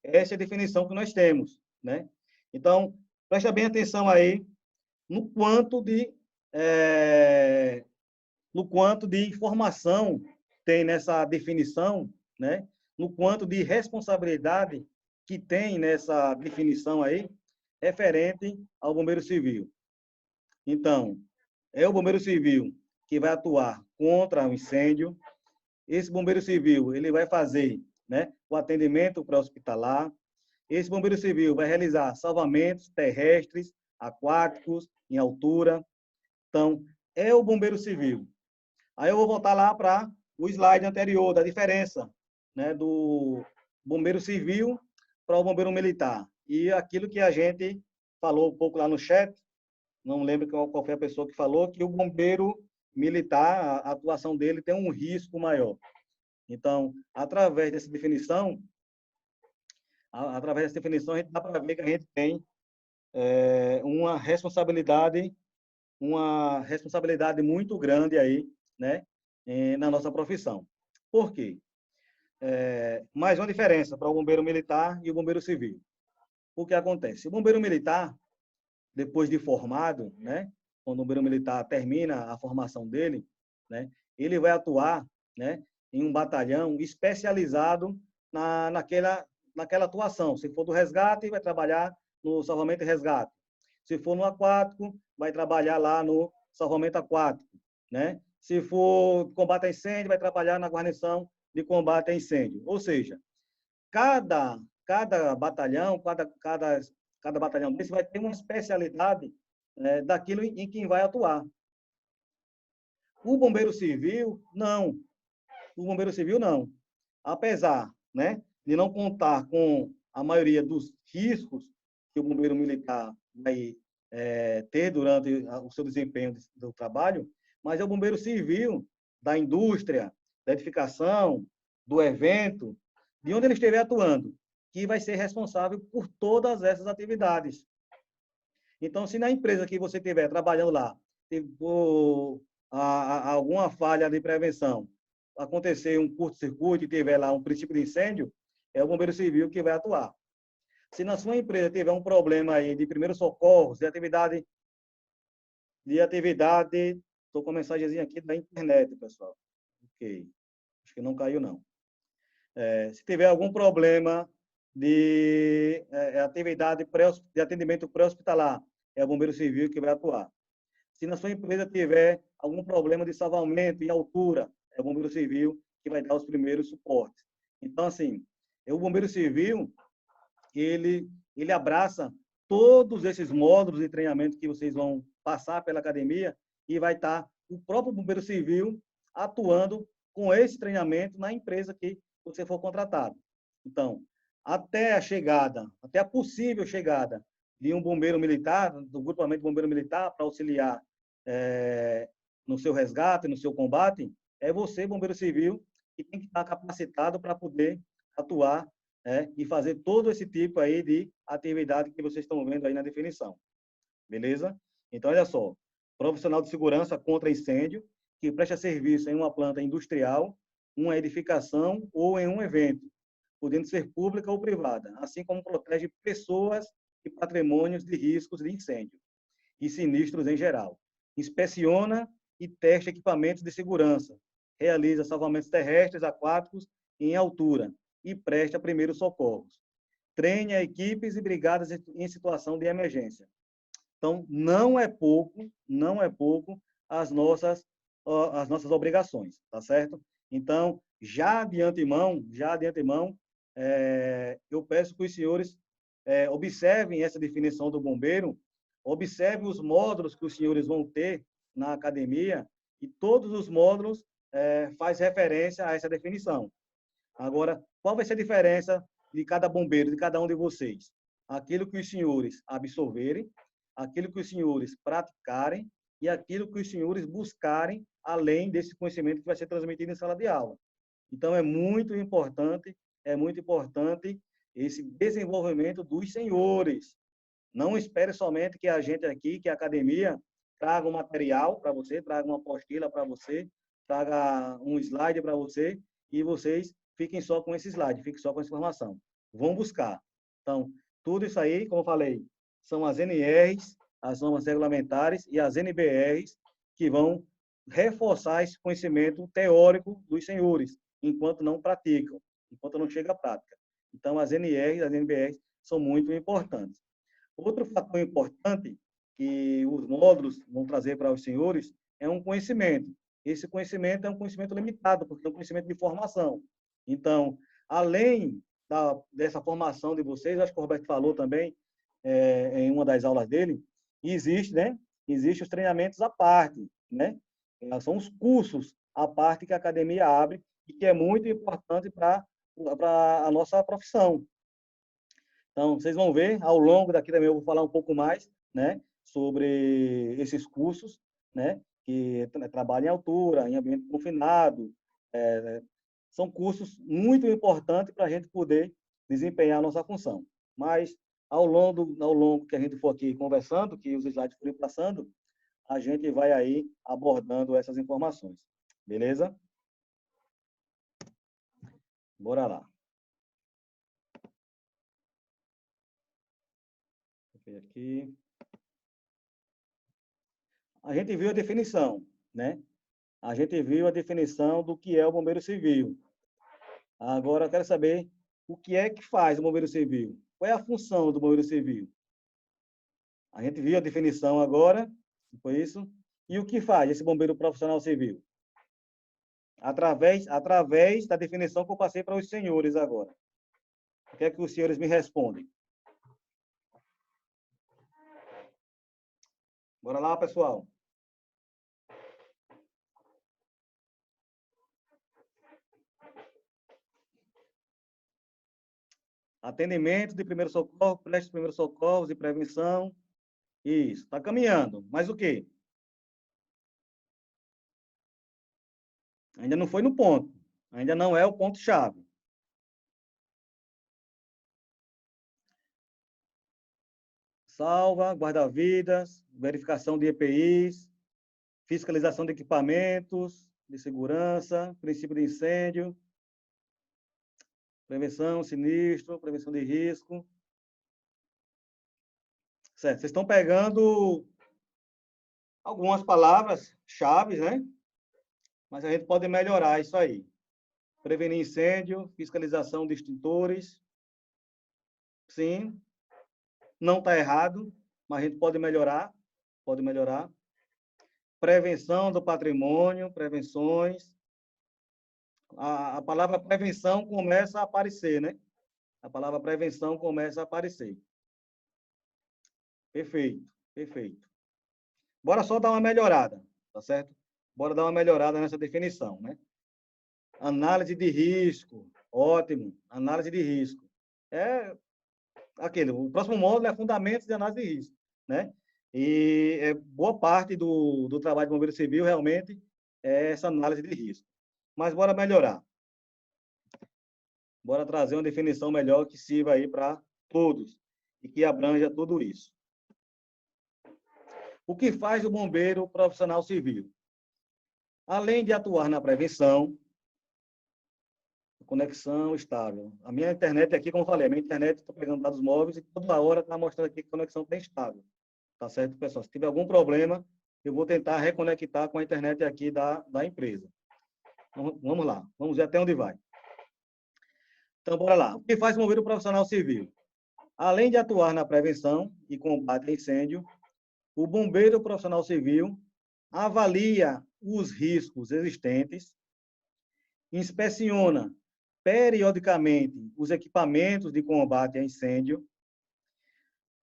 essa é a definição que nós temos, né? Então, presta bem atenção aí no quanto de informação tem nessa definição, né? No quanto de responsabilidade que tem nessa definição aí, referente ao bombeiro civil. Então, é o bombeiro civil que vai atuar contra o incêndio. Esse bombeiro civil, ele vai fazer, né, o atendimento pré-hospitalar. Esse bombeiro civil vai realizar salvamentos terrestres, aquáticos, em altura. Então, é o bombeiro civil. Aí eu vou voltar lá para o slide anterior, da diferença, né, do bombeiro civil para o bombeiro militar. E aquilo que a gente falou um pouco lá no chat, não lembro qual foi a pessoa que falou, que o bombeiro militar, a atuação dele tem um risco maior. Então, através dessa definição, a gente dá para ver que a gente tem uma responsabilidade muito grande aí, né, na nossa profissão. Por quê? Mais uma diferença para o bombeiro militar e o bombeiro civil. O que acontece? O bombeiro militar, depois de formado, né, quando o bombeiro militar termina a formação dele, né, ele vai atuar, né, em um batalhão especializado naquela atuação. Se for do resgate, vai trabalhar no salvamento e resgate. Se for no aquático, vai trabalhar lá no salvamento aquático, né? Se for combate a incêndio, vai trabalhar na guarnição de combate a incêndio. Ou seja, cada batalhão, cada batalhão desse vai ter uma especialidade daquilo em quem vai atuar. O bombeiro civil, não. O bombeiro civil, não. Apesar, né, de não contar com a maioria dos riscos que o bombeiro militar vai ter durante o seu desempenho do trabalho, mas é o bombeiro civil da indústria, da edificação, do evento, de onde ele estiver atuando, que vai ser responsável por todas essas atividades. Então, se na empresa que você estiver trabalhando lá, for alguma falha de prevenção, acontecer um curto-circuito e tiver lá um princípio de incêndio, é o bombeiro civil que vai atuar. Se na sua empresa tiver um problema aí de primeiros socorros, estou com uma mensagenzinha aqui da internet, pessoal. Ok, acho que não caiu, não. Se tiver algum problema de atividade de atendimento pré-hospitalar, é o bombeiro civil que vai atuar. Se na sua empresa tiver algum problema de salvamento em altura, é o bombeiro civil que vai dar os primeiros suportes. Então, assim, o bombeiro civil, ele abraça todos esses módulos de treinamento que vocês vão passar pela academia e vai estar o próprio bombeiro civil atuando com esse treinamento na empresa que você for contratado. Então, até a possível chegada de um bombeiro militar, do grupamento bombeiro militar, para auxiliar no seu resgate, no seu combate, é você, bombeiro civil, que tem que estar capacitado para poder atuar e fazer todo esse tipo aí de atividade que vocês estão vendo aí na definição. Beleza? Então, olha só. Profissional de segurança contra incêndio, que presta serviço em uma planta industrial, uma edificação ou em um evento, podendo ser pública ou privada, assim como protege pessoas e patrimônios de riscos de incêndio e sinistros em geral. Inspeciona e testa equipamentos de segurança, realiza salvamentos terrestres, aquáticos e em altura e presta primeiros socorros. Treina equipes e brigadas em situação de emergência. Então, não é pouco as nossas obrigações, tá certo? Então, já de antemão, eu peço que os senhores observem essa definição do bombeiro, observem os módulos que os senhores vão ter na academia, e todos os módulos faz referência a essa definição. Agora, qual vai ser a diferença de cada bombeiro, de cada um de vocês? Aquilo que os senhores absorverem, aquilo que os senhores praticarem e aquilo que os senhores buscarem além desse conhecimento que vai ser transmitido em sala de aula. Então, é muito importante esse desenvolvimento dos senhores. Não espere somente que a gente aqui, que a academia, traga um material para você, traga uma apostila para você, traga um slide para você e vocês fiquem só com esse slide, fiquem só com essa informação. Vão buscar. Então, tudo isso aí, como eu falei, são as NRs, as normas regulamentares e as NBRs que vão reforçar esse conhecimento teórico dos senhores, enquanto não praticam, enquanto não chega à prática. Então, as NRs e as NBRs são muito importantes. Outro fator importante que os módulos vão trazer para os senhores é um conhecimento. Esse conhecimento é um conhecimento limitado, porque é um conhecimento de formação. Então, além dessa formação de vocês, acho que o Roberto falou também em uma das aulas dele, existe os treinamentos à parte, né? São os cursos à parte que a academia abre e que é muito importante para a nossa profissão. Então, vocês vão ver, ao longo daqui também eu vou falar um pouco mais, né, sobre esses cursos, né, que trabalham em altura, em ambiente confinado. São cursos muito importantes para a gente poder desempenhar a nossa função. Mas, ao longo que a gente for aqui conversando, que os slides forem passando, a gente vai aí abordando essas informações. Beleza? Bora lá. Aqui. A gente viu a definição, né? A gente viu a definição do que é o bombeiro civil. Agora, eu quero saber o que é que faz o bombeiro civil. Qual é a função do bombeiro civil? A gente viu a definição agora, não foi isso? E o que faz esse bombeiro profissional civil? Através da definição que eu passei para os senhores agora. O que é que os senhores me respondem? Bora lá, pessoal. Atendimento de primeiro socorro, preste primeiros socorros e prevenção. Isso, está caminhando. Mas o quê? Ainda não foi no ponto. Ainda não é o ponto-chave. Salva, guarda-vidas, verificação de EPIs, fiscalização de equipamentos de segurança, princípio de incêndio. Prevenção, sinistro, prevenção de risco. Certo, vocês estão pegando algumas palavras-chave, né? Mas a gente pode melhorar isso aí. Prevenir incêndio, fiscalização de extintores. Sim, não está errado, mas a gente pode melhorar. Pode melhorar. Prevenção do patrimônio, prevenções. A palavra prevenção começa a aparecer, né? A palavra prevenção começa a aparecer. Perfeito, perfeito. Bora só dar uma melhorada, tá certo? Bora dar uma melhorada nessa definição, né? Análise de risco, ótimo. Análise de risco. É aquele, o próximo módulo é fundamentos de análise de risco, né? E boa parte do trabalho de bombeiro civil realmente é essa análise de risco. Mas bora melhorar. Bora trazer uma definição melhor que sirva aí para todos e que abranja tudo isso. O que faz o bombeiro profissional civil? Além de atuar na prevenção, conexão estável. A minha internet aqui, como eu falei, a minha internet está pegando dados móveis e toda hora está mostrando aqui que a conexão está instável. Tá certo, pessoal? Se tiver algum problema, eu vou tentar reconectar com a internet aqui da empresa. Então, vamos lá, vamos ver até onde vai. Então, bora lá. O que faz o bombeiro profissional civil? Além de atuar na prevenção e combate a incêndio, o bombeiro profissional civil avalia os riscos existentes, inspeciona periodicamente os equipamentos de combate a incêndio,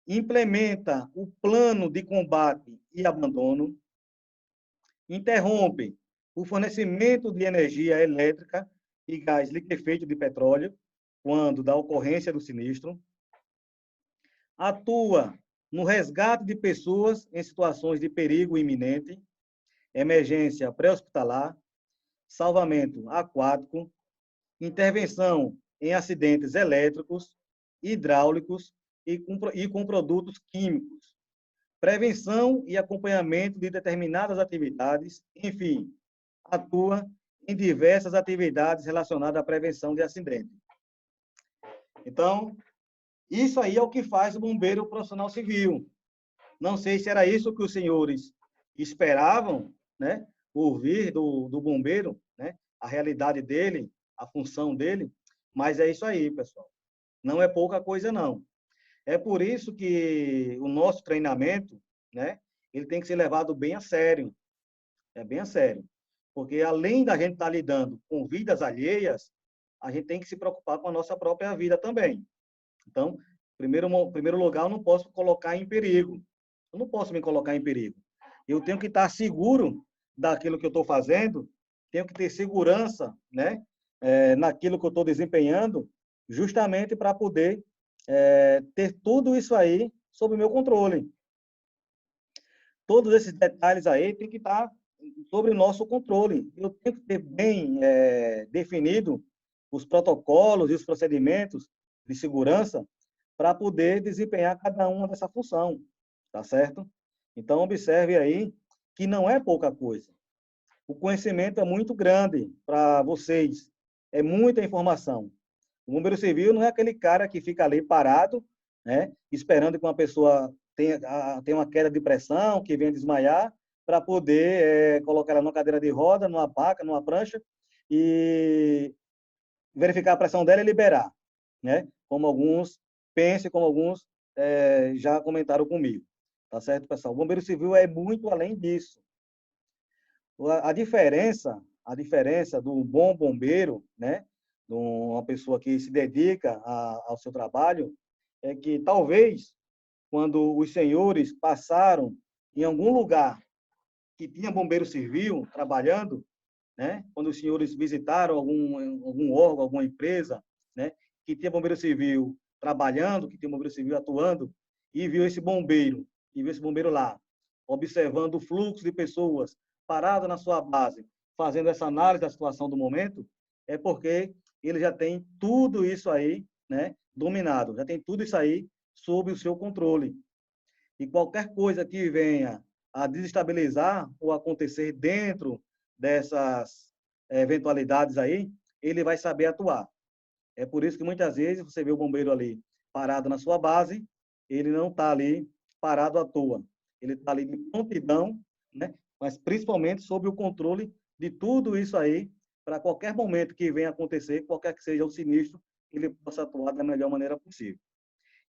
implementa o plano de combate e abandono, interrompe o fornecimento de energia elétrica e gás liquefeito de petróleo, quando da ocorrência do sinistro, atua no resgate de pessoas em situações de perigo iminente, emergência pré-hospitalar, salvamento aquático, intervenção em acidentes elétricos, hidráulicos e com produtos químicos, prevenção e acompanhamento de determinadas atividades, enfim, atua em diversas atividades relacionadas à prevenção de acidentes. Então, isso aí é o que faz o bombeiro profissional civil. Não sei se era isso que os senhores esperavam, né, ouvir do bombeiro, né, a realidade dele, a função dele, mas é isso aí, pessoal. Não é pouca coisa, não. É por isso que o nosso treinamento, né, ele tem que ser levado bem a sério. É bem a sério. Porque além da gente estar lidando com vidas alheias, a gente tem que se preocupar com a nossa própria vida também. Então, primeiro lugar, eu não posso colocar em perigo. Eu não posso me colocar em perigo. Eu tenho que estar seguro daquilo que eu estou fazendo, tenho que ter segurança, né, naquilo que eu estou desempenhando, justamente para poder ter tudo isso aí sob o meu controle. Todos esses detalhes aí tem que estar sobre o nosso controle. Eu tenho que ter bem definido os protocolos e os procedimentos de segurança para poder desempenhar cada uma dessa função, tá certo? Então, observe aí que não é pouca coisa. O conhecimento é muito grande para vocês, é muita informação. O bombeiro civil não é aquele cara que fica ali parado, né, esperando que uma pessoa tenha uma queda de pressão, que venha desmaiar, para poder colocar ela numa cadeira de roda, numa paca, numa prancha, e verificar a pressão dela e liberar, né? Como alguns pensam, como alguns já comentaram comigo. Tá certo, pessoal? O bombeiro civil é muito além disso. A diferença do bom bombeiro, né, de uma pessoa que se dedica ao seu trabalho, é que talvez quando os senhores passaram em algum lugar que tinha bombeiro civil trabalhando, né, quando os senhores visitaram algum órgão, alguma empresa, né, que tinha bombeiro civil trabalhando, que tinha bombeiro civil atuando, e viu esse bombeiro lá, observando o fluxo de pessoas parado na sua base, fazendo essa análise da situação do momento, é porque ele já tem tudo isso aí, né, dominado, já tem tudo isso aí sob o seu controle. E qualquer coisa que venha a desestabilizar ou acontecer dentro dessas eventualidades aí, ele vai saber atuar. É por isso que muitas vezes você vê o bombeiro ali parado na sua base, ele não está ali parado à toa. Ele está ali de prontidão, né? Mas principalmente sob o controle de tudo isso aí, para qualquer momento que venha acontecer, qualquer que seja o sinistro, ele possa atuar da melhor maneira possível.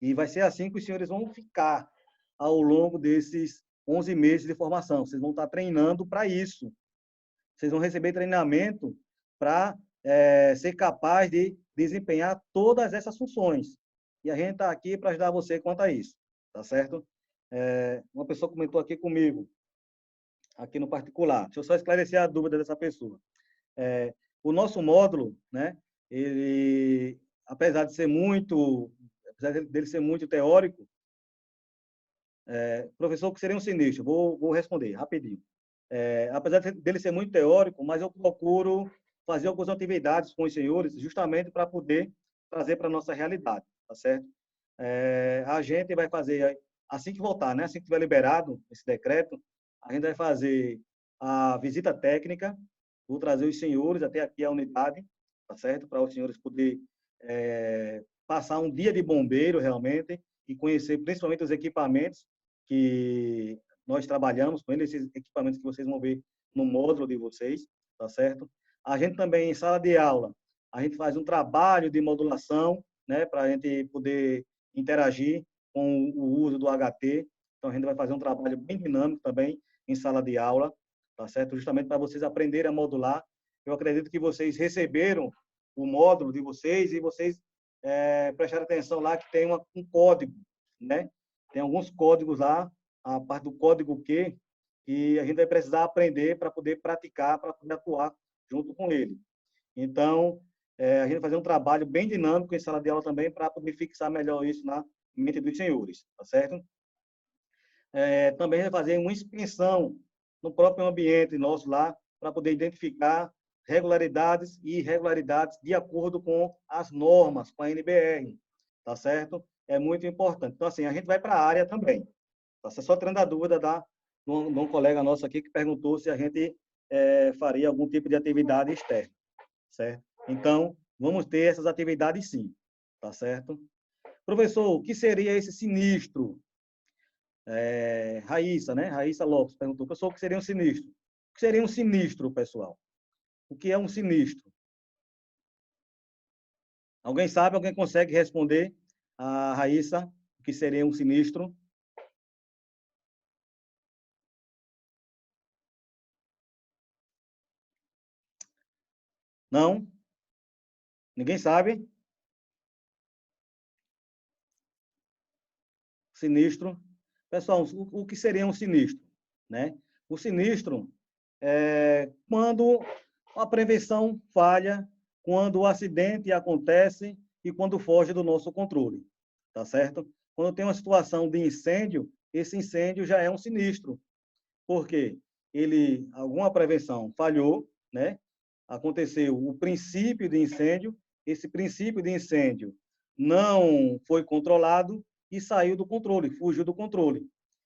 E vai ser assim que os senhores vão ficar ao longo desses 11 meses de formação. Vocês vão estar treinando para isso. Vocês vão receber treinamento para ser capaz de desempenhar todas essas funções. E a gente está aqui para ajudar você quanto a isso, tá certo? Uma pessoa comentou aqui comigo, aqui no particular. Deixa eu só esclarecer a dúvida dessa pessoa. O nosso módulo, né, ele, apesar dele ser muito teórico, professor, o que seria um sinistro? Vou responder rapidinho. Apesar dele ser muito teórico, mas eu procuro fazer algumas atividades com os senhores, justamente para poder trazer para a nossa realidade, tá certo? A gente vai fazer, assim que voltar, né? Assim que tiver liberado esse decreto, a gente vai fazer a visita técnica, vou trazer os senhores até aqui à unidade, tá certo? Para os senhores poderem passar um dia de bombeiro, realmente, e conhecer principalmente os equipamentos que nós trabalhamos com eles, esses equipamentos que vocês vão ver no módulo de vocês, tá certo? A gente também, em sala de aula, a gente faz um trabalho de modulação, né, para a gente poder interagir com o uso do HT. Então, a gente vai fazer um trabalho bem dinâmico também em sala de aula, tá certo? Justamente para vocês aprenderem a modular. Eu acredito que vocês receberam o módulo de vocês e vocês prestaram atenção lá que tem um código, né? Tem alguns códigos lá, a parte do código Q, que a gente vai precisar aprender para poder praticar, para poder atuar junto com ele. Então, a gente vai fazer um trabalho bem dinâmico em sala de aula também para poder fixar melhor isso na mente dos senhores, tá certo? Também vai fazer uma inspeção no próprio ambiente nosso lá, para poder identificar regularidades e irregularidades de acordo com as normas, com a NBR, tá certo? É muito importante. Então, assim, a gente vai para a área também. Tá? Só tirando a dúvida de um colega nosso aqui que perguntou se a gente faria algum tipo de atividade externa, certo? Então, vamos ter essas atividades sim, tá certo? Professor, o que seria esse sinistro? Raíssa, né? Raíssa Lopes perguntou, professor, o que seria um sinistro? O que seria um sinistro, pessoal? O que é um sinistro? Alguém sabe? Alguém consegue responder a Raíssa o que seria um sinistro? Não? Ninguém sabe? Sinistro. Pessoal, o que seria um sinistro? Né? O sinistro é quando a prevenção falha, quando o acidente acontece e quando foge do nosso controle, tá certo? Quando tem uma situação de incêndio, esse incêndio já é um sinistro, porque alguma prevenção falhou, né? Aconteceu o princípio de incêndio, esse princípio de incêndio não foi controlado e saiu do controle, fugiu do controle.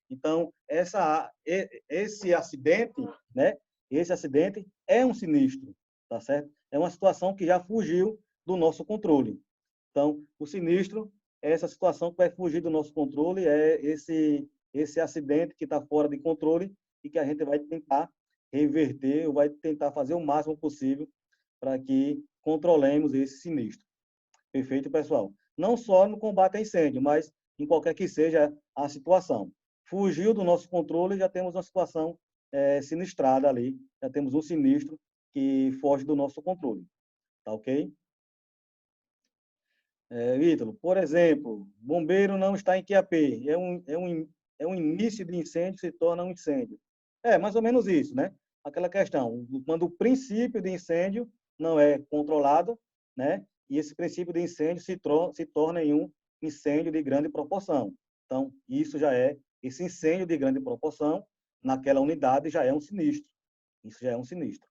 Então, esse acidente, né? Esse acidente é um sinistro, tá certo? É uma situação que já fugiu do nosso controle. Então, o sinistro é essa situação que vai fugir do nosso controle, é esse acidente que está fora de controle e que a gente vai tentar reverter, ou vai tentar fazer o máximo possível para que controlemos esse sinistro. Perfeito, pessoal? Não só no combate a incêndio, mas em qualquer que seja a situação. Fugiu do nosso controle, já temos uma situação sinistrada ali, já temos um sinistro que foge do nosso controle. Tá ok? Ítalo, por exemplo, bombeiro não está em QAP, é um início de incêndio se torna um incêndio. Mais ou menos isso, né? Aquela questão, quando o princípio de incêndio não é controlado, né? E esse princípio de incêndio se torna em um incêndio de grande proporção. Então, esse incêndio de grande proporção, naquela unidade, já é um sinistro. Isso já é um sinistro.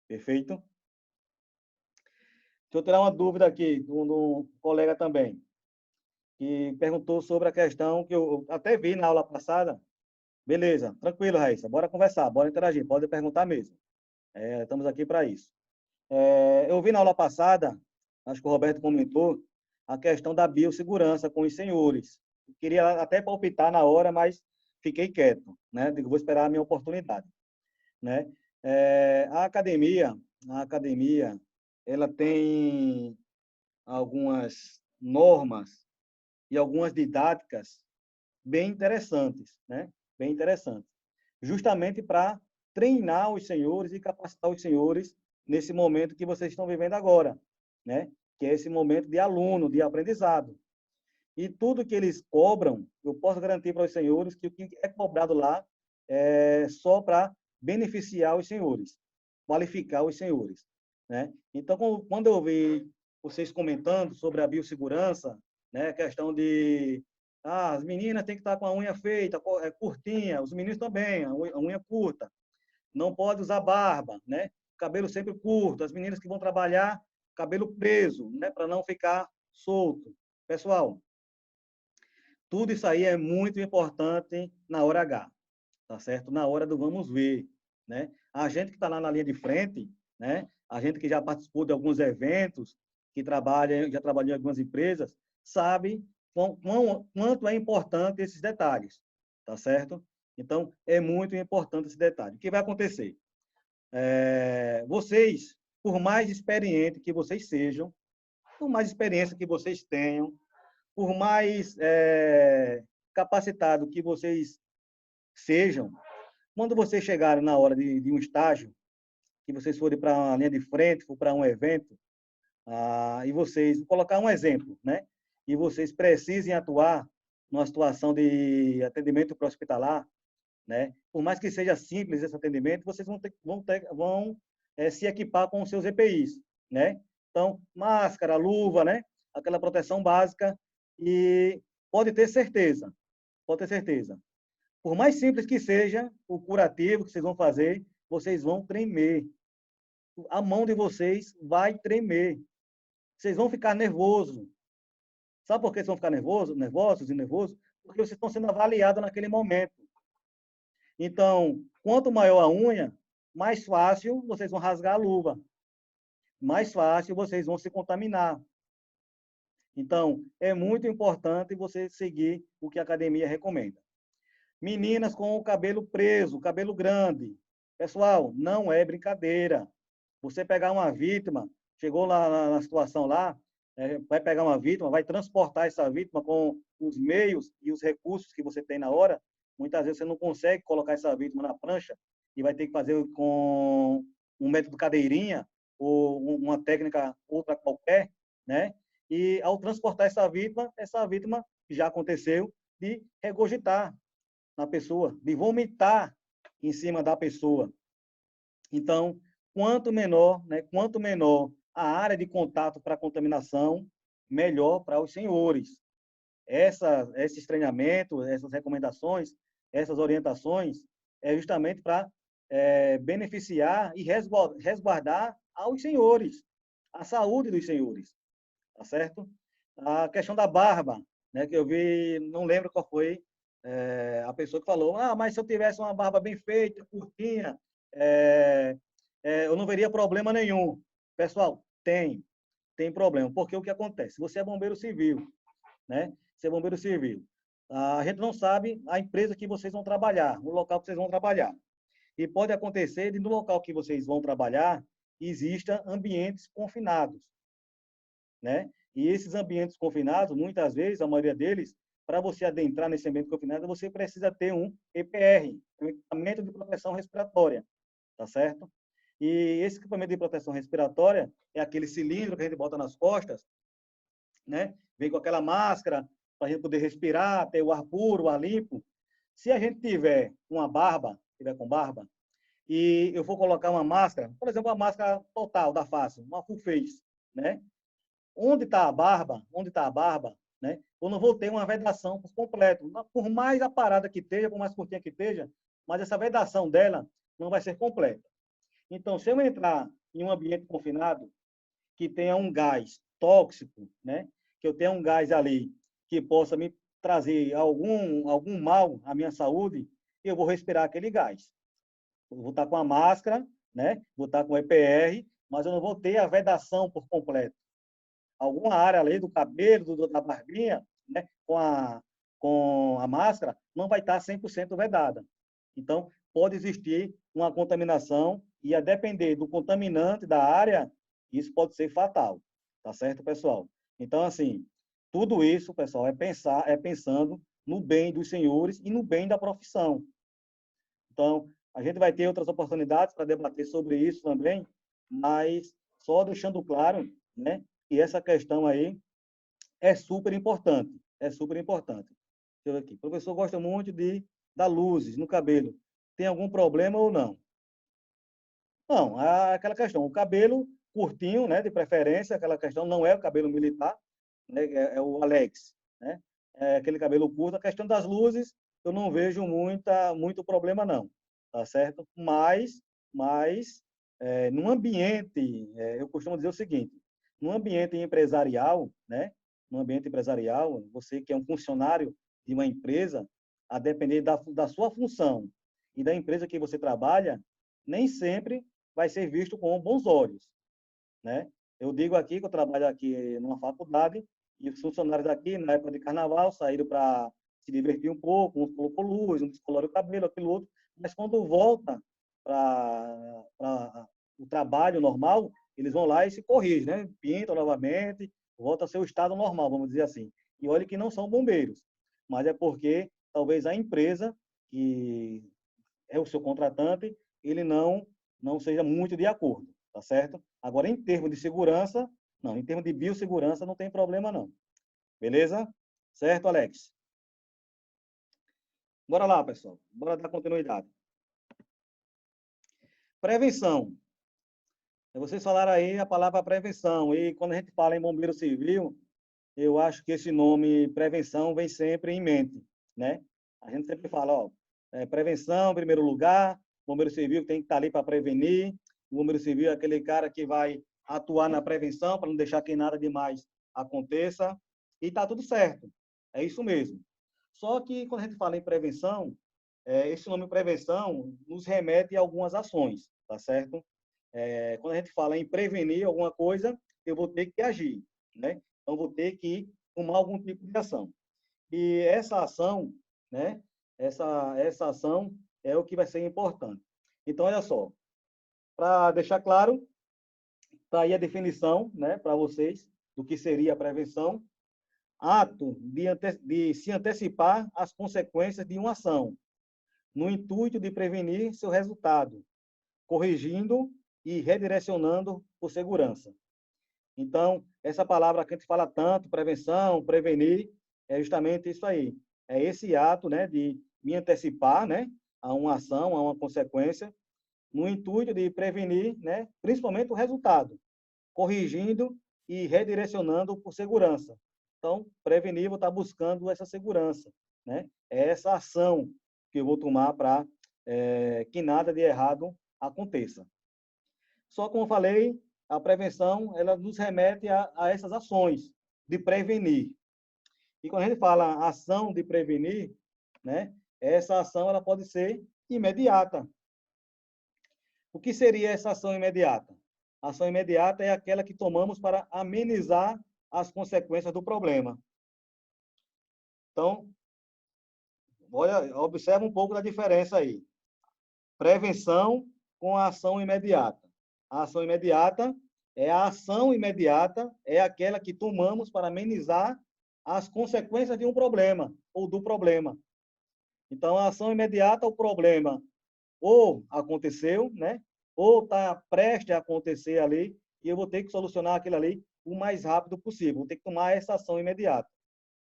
Perfeito? Deixa eu tirar uma dúvida aqui de um colega também, que perguntou sobre a questão que eu até vi na aula passada. Beleza, tranquilo, Raíssa. Bora conversar, bora interagir, pode perguntar mesmo. Estamos aqui para isso. Eu vi na aula passada acho que o Roberto comentou, a questão da biossegurança com os senhores. Eu queria até palpitar na hora, mas fiquei quieto, né? Digo, vou esperar a minha oportunidade, né? A academia, ela tem algumas normas e algumas didáticas bem interessantes, né? Bem interessantes. Justamente para treinar os senhores e capacitar os senhores nesse momento que vocês estão vivendo agora, né? Que é esse momento de aluno, de aprendizado. E tudo que eles cobram, eu posso garantir para os senhores que o que é cobrado lá é só para beneficiar os senhores, qualificar os senhores, né? Então, quando eu vi vocês comentando sobre a biossegurança, né, a questão de as meninas têm que estar com a unha feita, curtinha, os meninos também, a unha curta, não pode usar barba, né? Cabelo sempre curto, as meninas que vão trabalhar, cabelo preso, né, para não ficar solto. Pessoal, tudo isso aí é muito importante na hora H, tá certo? Na hora do vamos ver, né? A gente que está lá na linha de frente, né? A gente que já participou de alguns eventos, que já trabalhou em algumas empresas, sabe quanto é importante esses detalhes, tá certo? Então, é muito importante esse detalhe. O que vai acontecer? Vocês, por mais experiente que vocês sejam, por mais experiência que vocês tenham, por mais capacitado que vocês sejam, quando vocês chegarem na hora de um estágio, que vocês forem para uma linha de frente, for para um evento, e vocês, vou colocar um exemplo, né? E vocês precisem atuar numa situação de atendimento pré-hospitalar, né? Por mais que seja simples esse atendimento, vocês vão se equipar com os seus EPIs, né? Então, máscara, luva, né? Aquela proteção básica e pode ter certeza. Por mais simples que seja o curativo que vocês vão fazer, vocês vão tremer. A mão de vocês vai tremer. Vocês vão ficar nervosos. Sabe por que vocês vão ficar nervosos? Porque vocês estão sendo avaliados naquele momento. Então, quanto maior a unha, mais fácil vocês vão rasgar a luva. Mais fácil vocês vão se contaminar. Então, é muito importante você seguir o que a academia recomenda. Meninas com o cabelo preso, cabelo grande. Pessoal, não é brincadeira. Você pegar uma vítima, chegou lá na situação lá, vai pegar uma vítima, vai transportar essa vítima com os meios e os recursos que você tem na hora. Muitas vezes você não consegue colocar essa vítima na prancha e vai ter que fazer com um método cadeirinha ou uma técnica outra qualquer, né? E ao transportar essa vítima já aconteceu de regurgitar na pessoa, de vomitar em cima da pessoa. Então, quanto menor a área de contato para a contaminação, melhor para os senhores. Esses treinamentos, essas recomendações, essas orientações, é justamente para beneficiar e resguardar aos senhores, a saúde dos senhores, tá certo? A questão da barba, né, que eu vi, não lembro qual foi a pessoa que falou, mas se eu tivesse uma barba bem feita, curtinha, eu não veria problema nenhum. Pessoal, tem problema, porque o que acontece? Você é bombeiro civil, né? Você é bombeiro civil. A gente não sabe a empresa que vocês vão trabalhar, o local que vocês vão trabalhar. E pode acontecer de no local que vocês vão trabalhar, exista ambientes confinados, né? E esses ambientes confinados, muitas vezes, a maioria deles, para você adentrar nesse ambiente confinado, você precisa ter um EPR, um equipamento de proteção respiratória, tá certo? E esse equipamento de proteção respiratória é aquele cilindro que a gente bota nas costas, né? Vem com aquela máscara para a gente poder respirar, ter o ar puro, o ar limpo. Se a gente tiver com barba, e eu for colocar uma máscara, por exemplo, uma máscara total da face, uma full face, né? Onde está a barba, né? Eu não vou ter uma vedação por completo. Por mais aparada que esteja, por mais curtinha que esteja, mas essa vedação dela não vai ser completa. Então, se eu entrar em um ambiente confinado que tenha um gás tóxico, né? Que eu tenha um gás ali que possa me trazer algum mal à minha saúde, eu vou respirar aquele gás. Eu vou estar com a máscara, né? Vou estar com o EPR, mas eu não vou ter a vedação por completo. alguma área ali do cabelo, da barbinha, né, com a máscara, não vai estar 100% vedada. Então, pode existir uma contaminação e, a depender do contaminante da área, isso pode ser fatal. Tá certo, pessoal? Então, assim, tudo isso, pessoal, é pensando no bem dos senhores e no bem da profissão. Então, a gente vai ter outras oportunidades para debater sobre isso também, mas só deixando claro, né, que essa questão aí é super importante. É super importante. Deixa eu ver aqui. O professor gosta muito de dar luzes no cabelo. Tem algum problema ou não? Não, aquela questão. O cabelo curtinho, né, de preferência, aquela questão não é o cabelo militar, né, é o Alex, né? É aquele cabelo curto. A questão das luzes, eu não vejo muito problema, não. Tá certo? Mas num ambiente, eu costumo dizer o seguinte, num ambiente empresarial, né? Num ambiente empresarial, você que é um funcionário de uma empresa, a depender da sua função e da empresa que você trabalha, nem sempre vai ser visto com bons olhos, né? Eu digo aqui que eu trabalho aqui numa faculdade e os funcionários aqui, na época de carnaval, saíram para se divertir um pouco, uns colocou luz, uns coloram o cabelo, aquilo outro, mas quando volta para o trabalho normal, eles vão lá e se corrigem, né? Pintam novamente, volta ao seu estado normal, vamos dizer assim. E olha que não são bombeiros, mas é porque talvez a empresa, que é o seu contratante, ele não seja muito de acordo, tá certo? Agora, em termos de segurança, não, em termos de biossegurança, não tem problema, não. Beleza? Certo, Alex? Bora lá, pessoal. Bora dar continuidade. Prevenção. Vocês falaram aí a palavra prevenção, e quando a gente fala em bombeiro civil, eu acho que esse nome prevenção vem sempre em mente, né? A gente sempre fala, ó, prevenção em primeiro lugar, bombeiro civil tem que estar ali para prevenir, o bombeiro civil é aquele cara que vai atuar na prevenção para não deixar que nada demais aconteça, e tá tudo certo, é isso mesmo. Só que quando a gente fala em prevenção, esse nome prevenção nos remete a algumas ações, tá certo? Quando a gente fala em prevenir alguma coisa, eu vou ter que agir, né? Então, vou ter que tomar algum tipo de ação. E essa ação, né? Essa ação é o que vai ser importante. Então, olha só, para deixar claro, está aí a definição, né, para vocês, do que seria a prevenção. Ato de se antecipar às consequências de uma ação, no intuito de prevenir seu resultado, corrigindo e redirecionando por segurança. Então, essa palavra que a gente fala tanto, prevenção, prevenir, é justamente isso aí. É esse ato, né, de me antecipar, né, a uma ação, a uma consequência, no intuito de prevenir, né, principalmente o resultado, corrigindo e redirecionando por segurança. Então, prevenir, vou estar buscando essa segurança, né? É essa ação que eu vou tomar para que nada de errado aconteça. Só como eu falei, a prevenção, ela nos remete a essas ações de prevenir. E quando a gente fala ação de prevenir, né, essa ação ela pode ser imediata. O que seria essa ação imediata? A ação imediata é aquela que tomamos para amenizar as consequências do problema. Então, olha, observa um pouco da diferença aí. Prevenção com a ação imediata. A ação imediata é aquela que tomamos para amenizar as consequências de um problema ou do problema. Então, a ação imediata, o problema ou aconteceu, né? Ou está prestes a acontecer ali, e eu vou ter que solucionar aquilo ali o mais rápido possível. Vou ter que tomar essa ação imediata.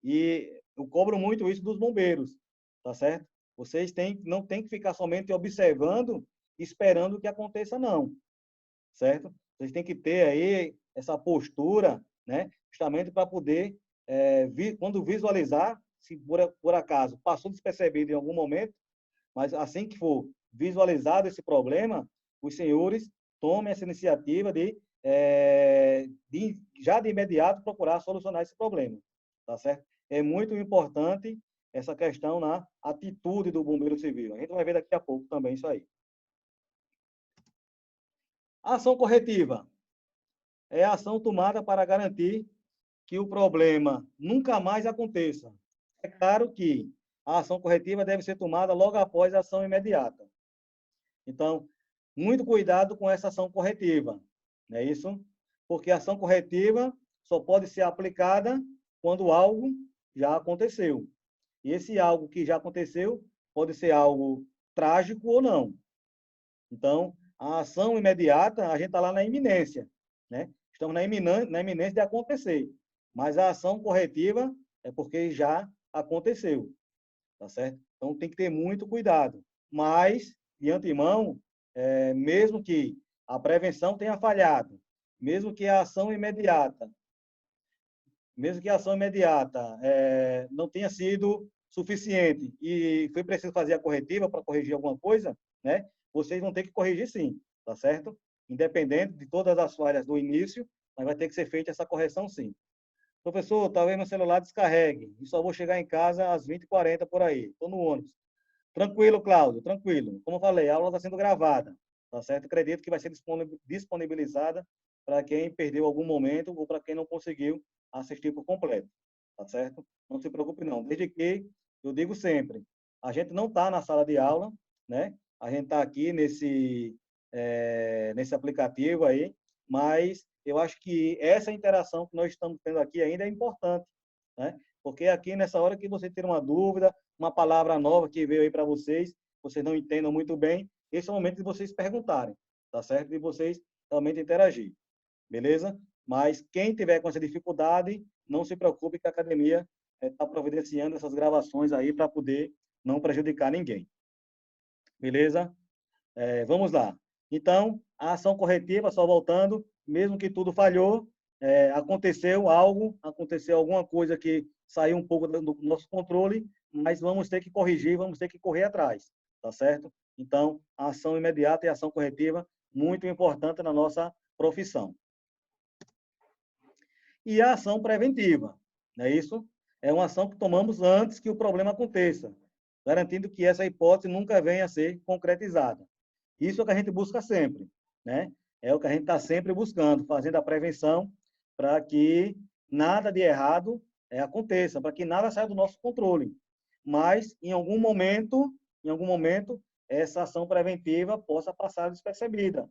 E eu cobro muito isso dos bombeiros, tá certo? Vocês não têm que ficar somente observando, esperando que aconteça, não, certo? Vocês têm que ter aí essa postura, né? Justamente para poder, quando visualizar, se por acaso passou despercebido em algum momento, mas assim que for visualizado esse problema, os senhores tomem essa iniciativa de já de imediato procurar solucionar esse problema, tá certo? É muito importante essa questão na atitude do bombeiro civil. A gente vai ver daqui a pouco também isso aí. A ação corretiva é a ação tomada para garantir que o problema nunca mais aconteça. É claro que a ação corretiva deve ser tomada logo após a ação imediata. Então, muito cuidado com essa ação corretiva, não é isso? Porque a ação corretiva só pode ser aplicada quando algo já aconteceu. E esse algo que já aconteceu pode ser algo trágico ou não. Então, a ação imediata, a gente está lá na iminência, né? Estamos na iminência de acontecer. Mas a ação corretiva é porque já aconteceu, tá certo? Então, tem que ter muito cuidado. Mas, de antemão, mesmo que a prevenção tenha falhado, mesmo que a ação imediata não tenha sido suficiente e foi preciso fazer a corretiva para corrigir alguma coisa, né? Vocês vão ter que corrigir sim, tá certo? Independente de todas as falhas do início, mas vai ter que ser feita essa correção sim. Professor, talvez meu celular descarregue e só vou chegar em casa às 20h40 por aí. Estou no ônibus. Tranquilo, Cláudio, tranquilo. Como eu falei, a aula está sendo gravada, tá certo? Acredito que vai ser disponibilizada para quem perdeu algum momento ou para quem não conseguiu assistir por completo, tá certo? Não se preocupe não. Desde que, eu digo sempre, a gente não está na sala de aula, né? A gente está aqui nesse aplicativo aí, mas eu acho que essa interação que nós estamos tendo aqui ainda é importante, né? Porque aqui nessa hora que você ter uma dúvida, uma palavra nova que veio aí para vocês não entendam muito bem, esse é o momento de vocês perguntarem, tá certo? De vocês realmente interagir, beleza? Mas quem tiver com essa dificuldade, não se preocupe que a academia está providenciando essas gravações aí para poder não prejudicar ninguém. Beleza? Vamos lá. Então, a ação corretiva, só voltando, mesmo que tudo falhou, aconteceu algo, aconteceu alguma coisa que saiu um pouco do nosso controle, mas vamos ter que corrigir, vamos ter que correr atrás, tá certo? Então, a ação imediata e a ação corretiva, muito importante na nossa profissão. E a ação preventiva, não é isso? É uma ação que tomamos antes que o problema aconteça, garantindo que essa hipótese nunca venha a ser concretizada. Isso é o que a gente busca sempre, né? É o que a gente está sempre buscando, fazendo a prevenção para que nada de errado aconteça, para que nada saia do nosso controle. Mas, em algum momento, essa ação preventiva possa passar despercebida.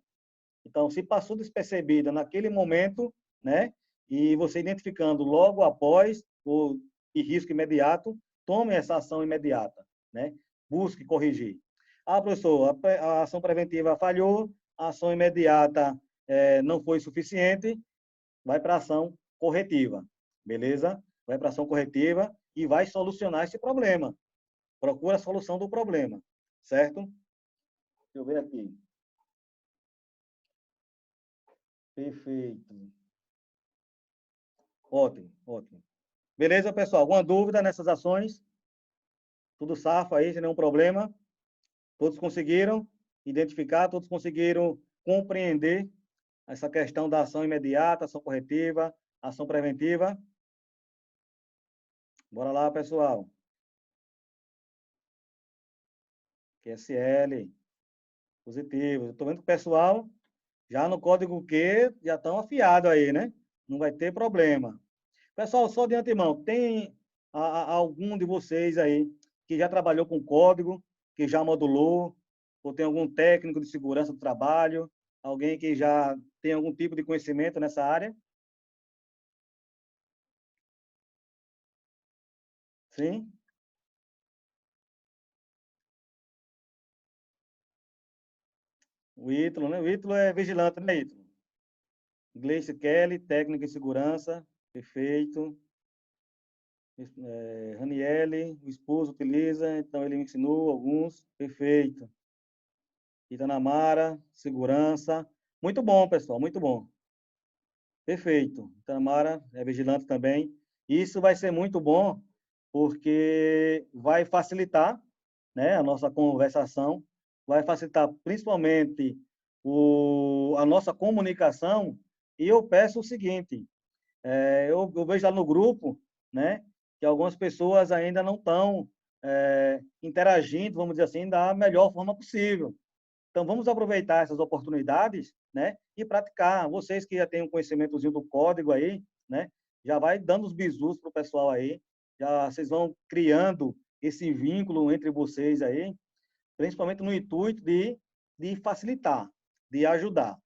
Então, se passou despercebida naquele momento, né? E você identificando logo após o risco imediato, tome essa ação imediata, né? Busque corrigir. Ah, professor, a ação preventiva falhou, a ação imediata não foi suficiente, vai para a ação corretiva, beleza? Vai para a ação corretiva e vai solucionar esse problema. Procura a solução do problema, certo? Deixa eu ver aqui. Perfeito. Ótimo, ótimo. Beleza, pessoal? Alguma dúvida nessas ações? Tudo safo aí, sem nenhum problema? Todos conseguiram identificar, todos conseguiram compreender essa questão da ação imediata, ação corretiva, ação preventiva? Bora lá, pessoal. QSL, positivo. Estou vendo que o pessoal, já no código Q, já estão afiados aí, né? Não vai ter problema. Pessoal, só de antemão, tem algum de vocês aí que já trabalhou com código, que já modulou, ou tem algum técnico de segurança do trabalho, alguém que já tem algum tipo de conhecimento nessa área? Sim? O Ítalo, né? O Ítalo é vigilante, né, Ítalo? Gleice Kelly, técnica em segurança, perfeito. Raniele, o esposo utiliza, então ele me ensinou alguns, perfeito. Itanamara, segurança, muito bom, pessoal, muito bom. Perfeito. Itanamara é vigilante também. Isso vai ser muito bom, porque vai facilitar, né, a nossa conversação, vai facilitar principalmente a nossa comunicação. E eu peço o seguinte, eu vejo lá no grupo, né, que algumas pessoas ainda não estão interagindo, vamos dizer assim, da melhor forma possível. Então, vamos aproveitar essas oportunidades, né, e praticar. Vocês que já têm um conhecimentozinho do código aí, né, já vai dando os bizus para o pessoal aí, já vocês vão criando esse vínculo entre vocês aí, principalmente no intuito de facilitar, de ajudar.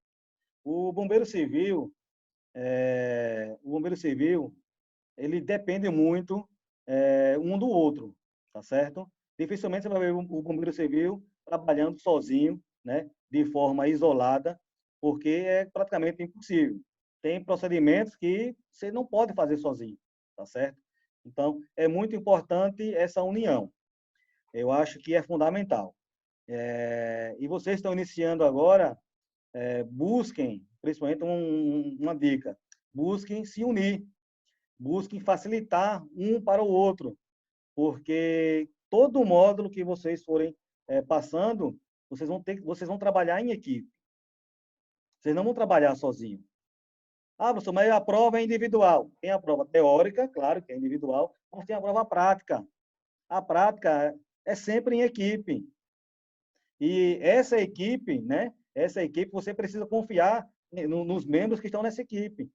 O bombeiro civil, ele depende muito um do outro, tá certo? Dificilmente você vai ver o bombeiro civil trabalhando sozinho, né, de forma isolada, porque é praticamente impossível. Tem procedimentos que você não pode fazer sozinho, tá certo? Então, é muito importante essa união. Eu acho que é fundamental. E vocês estão iniciando agora, busquem, principalmente uma dica, busquem se unir, busquem facilitar um para o outro, porque todo módulo que vocês forem passando, vocês vão trabalhar em equipe. Vocês não vão trabalhar sozinho. Ah, professor, mas a prova é individual. Tem a prova teórica, claro que é individual, mas tem a prova prática. A prática é sempre em equipe. E essa equipe, né? Essa equipe, você precisa confiar nos membros que estão nessa equipe.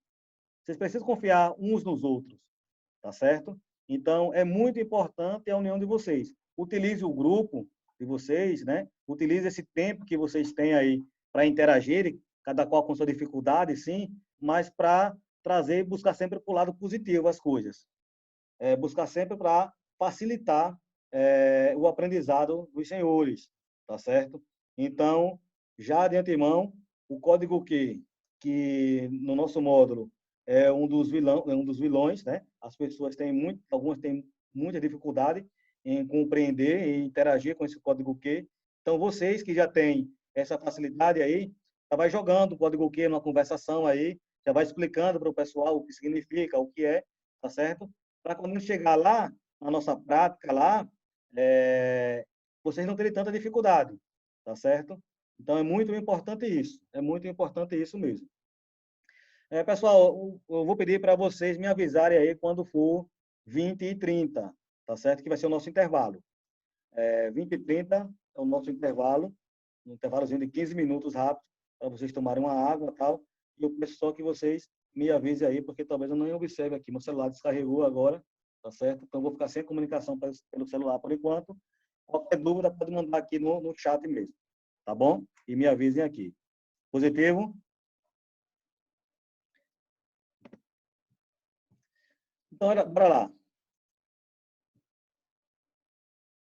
Vocês precisam confiar uns nos outros, tá certo? Então, é muito importante a união de vocês. Utilize o grupo de vocês, né? Utilize esse tempo que vocês têm aí para interagirem, cada qual com sua dificuldade, sim, mas para trazer e buscar sempre para o lado positivo as coisas. Buscar sempre para facilitar o aprendizado dos senhores, tá certo? Então, já de antemão, o código que no nosso módulo é um dos vilões, né? As pessoas algumas têm muita dificuldade em compreender e interagir com esse código Q. Então, vocês que já têm essa facilidade aí, já vai jogando o código Q numa conversação aí, já vai explicando para o pessoal o que significa, o que é, tá certo? Para quando chegar lá, na nossa prática lá, vocês não terem tanta dificuldade, tá certo? Então, é muito importante isso. É muito importante isso mesmo. Pessoal, eu vou pedir para vocês me avisarem aí quando for 20h30, tá certo? Que vai ser o nosso intervalo. 20h30 é o nosso intervalo, um intervalozinho de 15 minutos rápido, para vocês tomarem uma água e tal. E eu peço só que vocês me avisem aí, porque talvez eu não observe aqui. Meu celular descarregou agora, tá certo? Então, eu vou ficar sem comunicação pelo celular por enquanto. Qualquer dúvida, pode mandar aqui no chat mesmo, tá bom? E me avisem aqui. Positivo? Então, bora lá.